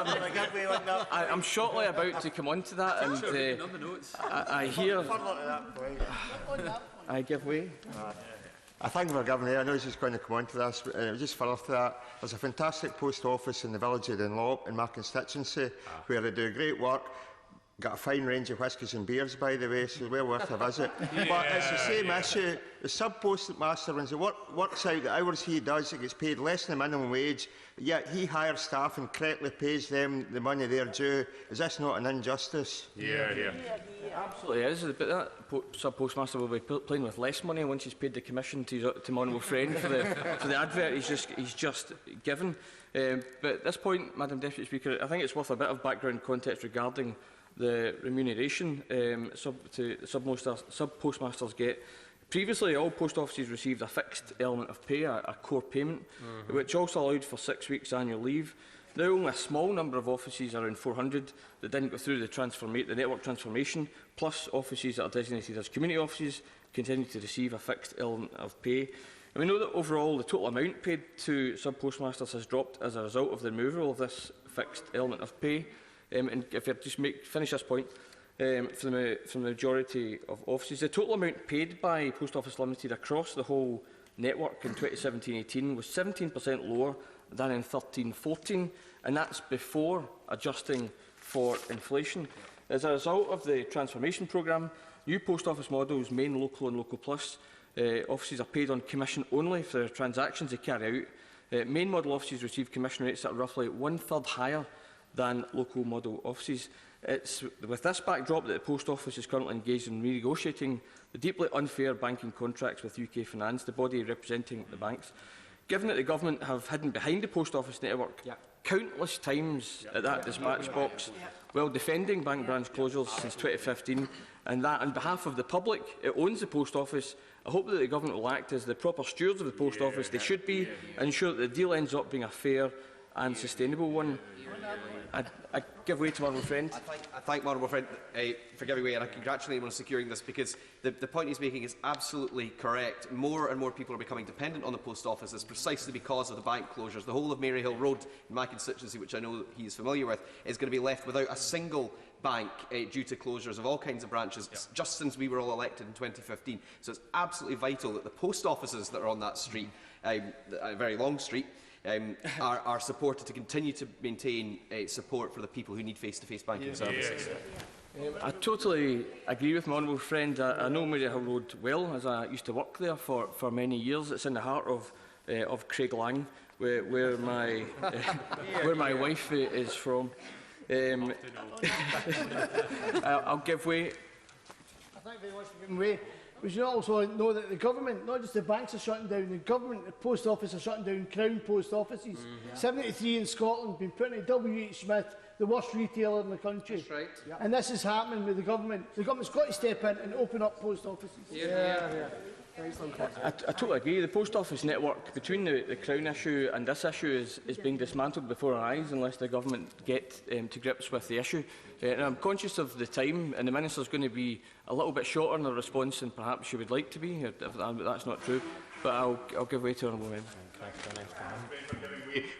I'm shortly about to come on to that, and I hear I give way. I thank the Governor. I know he's just going to come on to this, but just further to that, there's a fantastic post office in the village of Dunlop in my constituency where they do great work. Got a fine range of whiskies and beers, by the way, so well worth a visit. But it's the same issue. The sub-postmaster, when he works out the hours he does, he gets paid less than the minimum wage, yet he hires staff and correctly pays them the money they're due. Is this not an injustice? Absolutely is. But that sub-postmaster will be playing with less money once he's paid the commission to my honourable friend for the advert he's just given. But at this point, Madam Deputy Speaker, I think it's worth a bit of background context regarding the remuneration sub-postmasters get. Previously, all post offices received a fixed element of pay, a core payment, which also allowed for 6 weeks annual leave. Now only a small number of offices, around 400, that didn't go through the network transformation, plus offices that are designated as community offices, continue to receive a fixed element of pay. And we know that overall the total amount paid to sub-postmasters has dropped as a result of the removal of this fixed element of pay. And if I just finish this point, from the majority of offices, the total amount paid by Post Office Limited across the whole network in 2017-18 was 17% lower than in 13-14, and that's before adjusting for inflation. As a result of the transformation programme, new post office models, main, local and local plus, offices are paid on commission only for the transactions they carry out. Main model offices receive commission rates that are roughly 1/3 higher than local model offices. It's with this backdrop that the Post Office is currently engaged in renegotiating the deeply unfair banking contracts with UK Finance, the body representing the banks. Given that the Government have hidden behind the Post Office network countless times at that dispatch box while defending bank branch closures since 2015, and that on behalf of the public it owns the Post Office, I hope that the Government will act as the proper stewards of the Post Office they should be and ensure that the deal ends up being a fair and sustainable one. I give way to my honourable friend. I thank my honourable friend for giving way, and I congratulate him on securing this, because the point he's making is absolutely correct. More and more people are becoming dependent on the post offices precisely because of the bank closures. The whole of Maryhill Road in my constituency, which I know he is familiar with, is going to be left without a single bank due to closures of all kinds of branches just since we were all elected in 2015. So it's absolutely vital that the post offices that are on that street, a very long street, are supported to continue to maintain support for the people who need face-to-face banking services. I totally agree with my honourable friend. I know Maryhill Road well, as I used to work there for many years. It's in the heart of Craig Lang, where my wife is from. I'll give way. Thank you very much for giving way. We should also know that the government, not just the banks are shutting down, the government, the post office are shutting down Crown post offices. 73 in Scotland, been put in W.H. Smith, the worst retailer in the country. That's right. And this is happening with the government. The government's got to step in and open up post offices. I totally agree. The post office network, between the Crown issue and this issue, is being dismantled before our eyes unless the government get to grips with the issue. And I'm conscious of the time, and the Minister's going to be a little bit shorter in her response than perhaps she would like to be, if that's not true. But I'll give way to honourable member.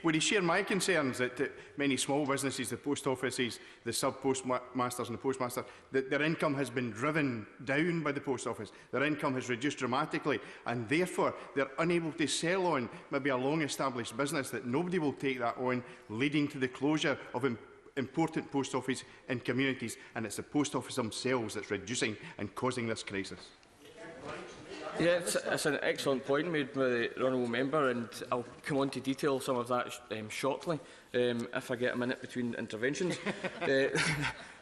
Would he share my concerns that many small businesses, the post offices, the sub-postmasters and the postmaster, that their income has been driven down by the post office, their income has reduced dramatically, and therefore they're unable to sell on maybe a long-established business that nobody will take that on, leading to the closure of important post office in communities, and it's the post office themselves that's reducing and causing this crisis. Yeah, it's an excellent point made by the honourable member, and I'll come on to detail some of that shortly, if I get a minute between interventions. The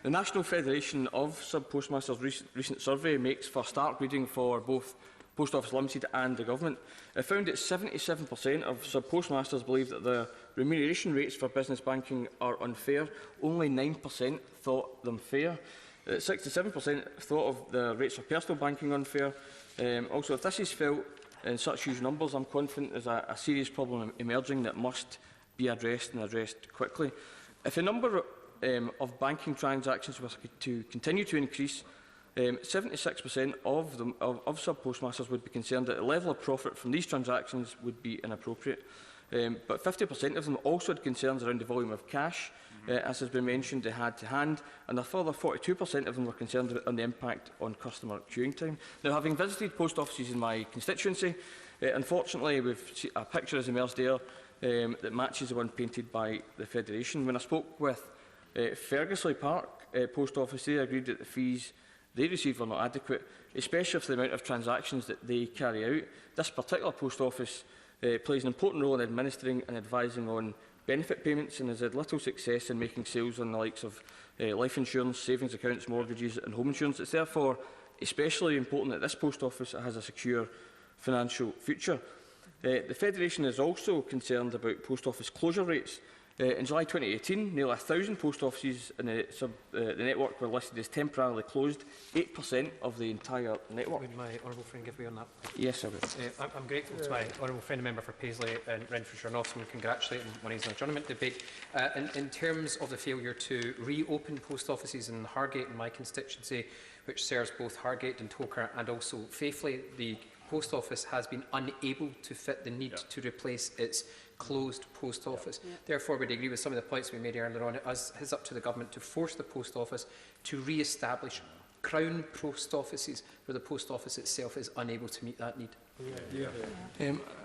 National Federation of Sub-Postmasters' recent survey makes for stark reading for both Post Office Limited and the Government. It found that 77% of sub-postmasters believe that the remuneration rates for business banking are unfair. Only 9% thought them fair. 67% thought of the rates for personal banking unfair. Also, if this is felt in such huge numbers, I'm confident there's a serious problem emerging that must be addressed and addressed quickly. If the number of banking transactions were to continue to increase, 76% of sub-postmasters would be concerned that the level of profit from these transactions would be inappropriate. But 50% of them also had concerns around the volume of cash, as has been mentioned, they had to hand, and a further 42% of them were concerned on the impact on customer queuing time. Now, having visited post offices in my constituency, unfortunately, a picture has emerged there that matches the one painted by the Federation. When I spoke with Fergusley Park Post Office, they agreed that the fees they receive are not adequate, especially for the amount of transactions that they carry out. This particular post office plays an important role in administering and advising on benefit payments and has had little success in making sales on the likes of life insurance, savings accounts, mortgages and home insurance. It's therefore especially important that this post office has a secure financial future. The Federation is also concerned about post office closure rates. In July 2018, nearly 1,000 post offices in the network were listed as temporarily closed, 8% of the entire network. Would my honourable friend give me on that? Yes, I would. I'm grateful to my honourable friend and member for Paisley and Renfrewshire and also congratulate him when he's in the adjournment debate. In terms of the failure to reopen post offices in Hargate, in my constituency, which serves both Hargate and Toker and also Faithfully, the post office has been unable to fit the need to replace its closed post office. Therefore, we'd agree with some of the points we made earlier on. It is up to the government to force the post office to re-establish crown post offices where the post office itself is unable to meet that need.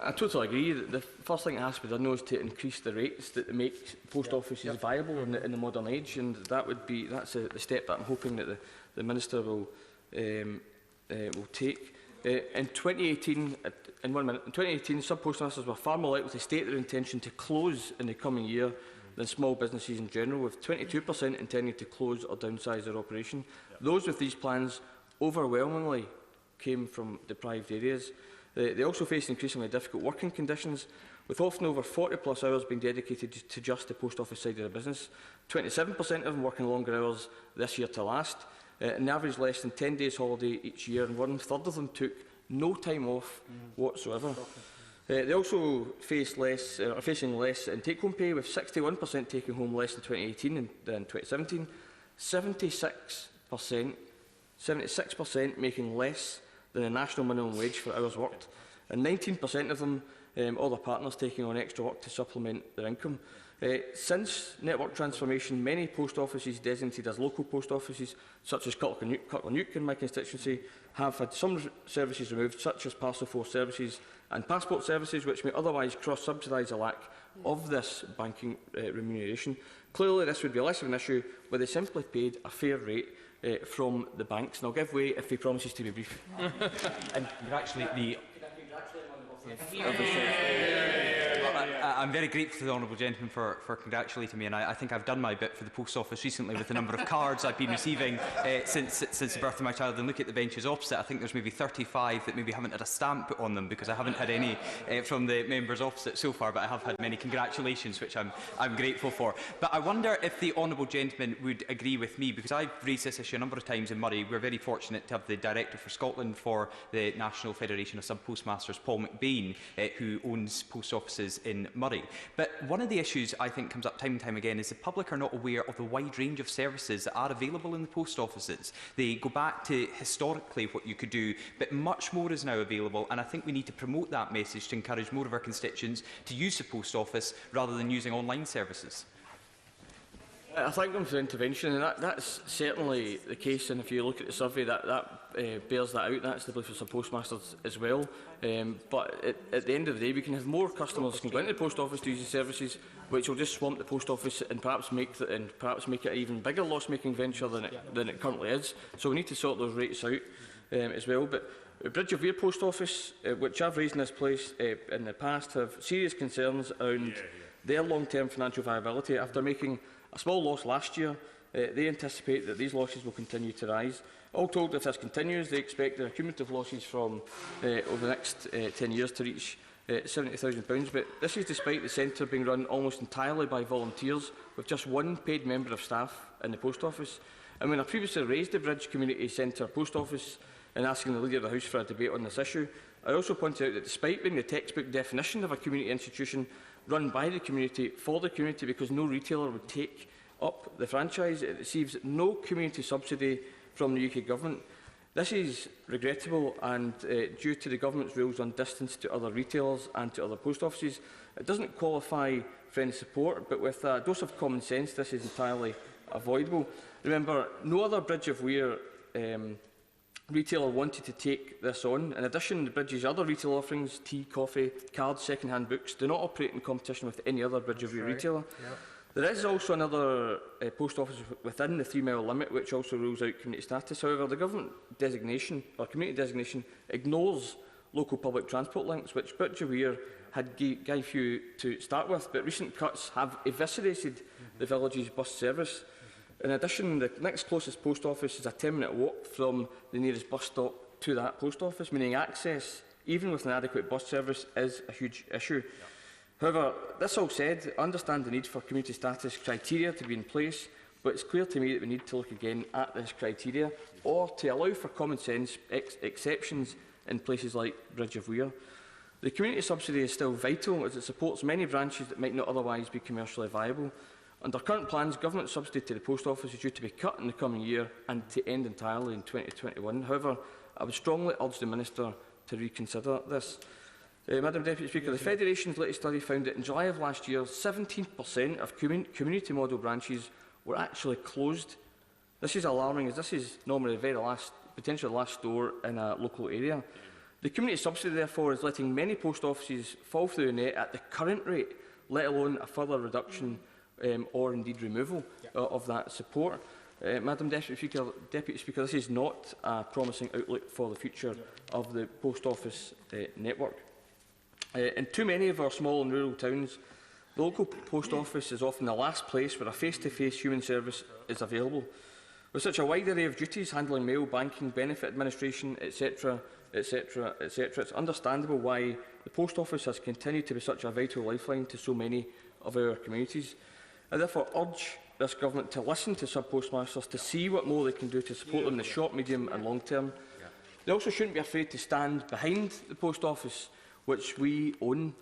I totally agree that the first thing that has to be done is to increase the rates that make post offices viable in the modern age, and that's the step that I'm hoping that the Minister will take. In 2018, sub-postmasters were far more likely to state their intention to close in the coming year than small businesses in general, with 22% intending to close or downsize their operation. Those with these plans overwhelmingly came from deprived areas. They also faced increasingly difficult working conditions, with often over 40+ hours being dedicated to just the post office side of the business. 27% of them working longer hours this year to last. An average less than 10 days holiday each year, and 1/3 of them took no time off whatsoever. They also are facing less in take-home pay, with 61% taking home less in 2018 than 2017, 76% making less than the national minimum wage for hours worked, and 19% of them, all their partners, taking on extra work to supplement their income. Since network transformation, many post offices designated as local post offices, such as Kirklenuke in my constituency, have had some services removed, such as parcel force services and passport services, which may otherwise cross-subsidise a lack of this banking remuneration. Clearly, this would be less of an issue where they simply paid a fair rate from the banks, and I'll give way if he promises to be brief. And congratulate the... I'm very grateful to the honourable gentleman for congratulating me, and I think I've done my bit for the post office recently with the number of cards I've been receiving since the birth of my child. And look at the benches opposite, I think there's maybe 35 that maybe haven't had a stamp put on them, because I haven't had any from the members opposite so far, but I have had many congratulations, which I'm grateful for. But I wonder if the honourable gentleman would agree with me, because I've raised this issue a number of times in Murray. We're very fortunate to have the Director for Scotland for the National Federation of Sub-Postmasters, Paul McBain, who owns post offices in Murray. But one of the issues I think comes up time and time again is the public are not aware of the wide range of services that are available in the post offices. They go back to historically what you could do, but much more is now available, and I think we need to promote that message to encourage more of our constituents to use the post office rather than using online services. I thank them for the intervention, and that's certainly the case. And if you look at the survey, that bears that out. That's the belief of some postmasters as well. But at the end of the day, we can have more customers can go into the post office to use the services, which will just swamp the post office and perhaps make it an even bigger loss-making venture than it currently is. So we need to sort those rates out as well. But Bridge of Weir Post Office, which I've raised in this place in the past, have serious concerns around their long-term financial viability. After making a small loss last year, they anticipate that these losses will continue to rise. All told, if this continues, they expect their cumulative losses from over the next 10 years to reach £70,000. But this is despite the centre being run almost entirely by volunteers, with just one paid member of staff in the post office. And when I previously raised the Bridge Community Centre post office and asking the Leader of the House for a debate on this issue, I also pointed out that despite being the textbook definition of a community institution run by the community for the community, because no retailer would take up the franchise, it receives no community subsidy from the UK Government. This is regrettable, and due to the Government's rules on distance to other retailers and to other post offices, it doesn't qualify for any support, but with a dose of common sense this is entirely avoidable. Remember, no other Bridge of Weir retailer wanted to take this on. In addition, the Bridge's other retail offerings, tea, coffee, cards, second-hand books, do not operate in competition with any other Bridge of Weir retailer. Yep. There is also another post office within the 3-mile limit which also rules out community status. However, the government designation or community designation ignores local public transport links, which Bridge of Weir had gave you to start with, but recent cuts have eviscerated the village's bus service. In addition, the next closest post office is a 10-minute walk from the nearest bus stop to that post office, meaning access, even with an adequate bus service, is a huge issue. Yep. However, this all said, I understand the need for community status criteria to be in place, but it's clear to me that we need to look again at this criteria, or to allow for common sense exceptions in places like Bridge of Weir. The community subsidy is still vital as it supports many branches that might not otherwise be commercially viable. Under current plans, government subsidy to the post office is due to be cut in the coming year and to end entirely in 2021. However, I would strongly urge the Minister to reconsider this. Madam Deputy Speaker, the Federation's latest study found that in July of last year, 17% of community model branches were actually closed. This is alarming, as this is normally the very last, potentially the last store in a local area. The community subsidy, therefore, is letting many post offices fall through the net at the current rate, let alone a further reduction or indeed removal of that support. Madam Deputy Speaker, this is not a promising outlook for the future of the post office network. In too many of our small and rural towns, the local post office is often the last place where a face-to-face human service is available. With such a wide array of duties, handling mail, banking, benefit administration, etc., etc., etc., it's understandable why the post office has continued to be such a vital lifeline to so many of our communities. I therefore urge this government to listen to sub-postmasters to see what more they can do to support them in the short, medium and long term. They also shouldn't be afraid to stand behind the post office, which we own,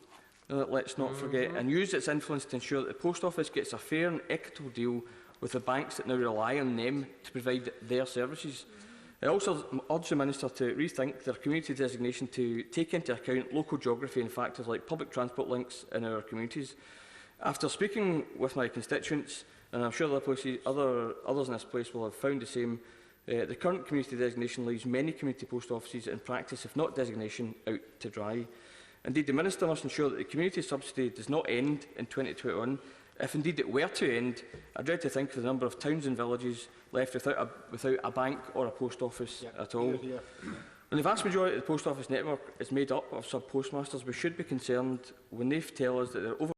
let's not forget, and use its influence to ensure that the post office gets a fair and equitable deal with the banks that now rely on them to provide their services. I also urge the Minister to rethink their community designation to take into account local geography and factors like public transport links in our communities. After speaking with my constituents, and I'm sure others in this place will have found the same, the current community designation leaves many community post offices in practice, if not designation, out to dry. Indeed, the Minister must ensure that the community subsidy does not end in 2021. If indeed it were to end, I dread to think of the number of towns and villages left without a bank or a post office at all. When the vast majority of the post office network is made up of sub-postmasters, we should be concerned when they tell us that they're over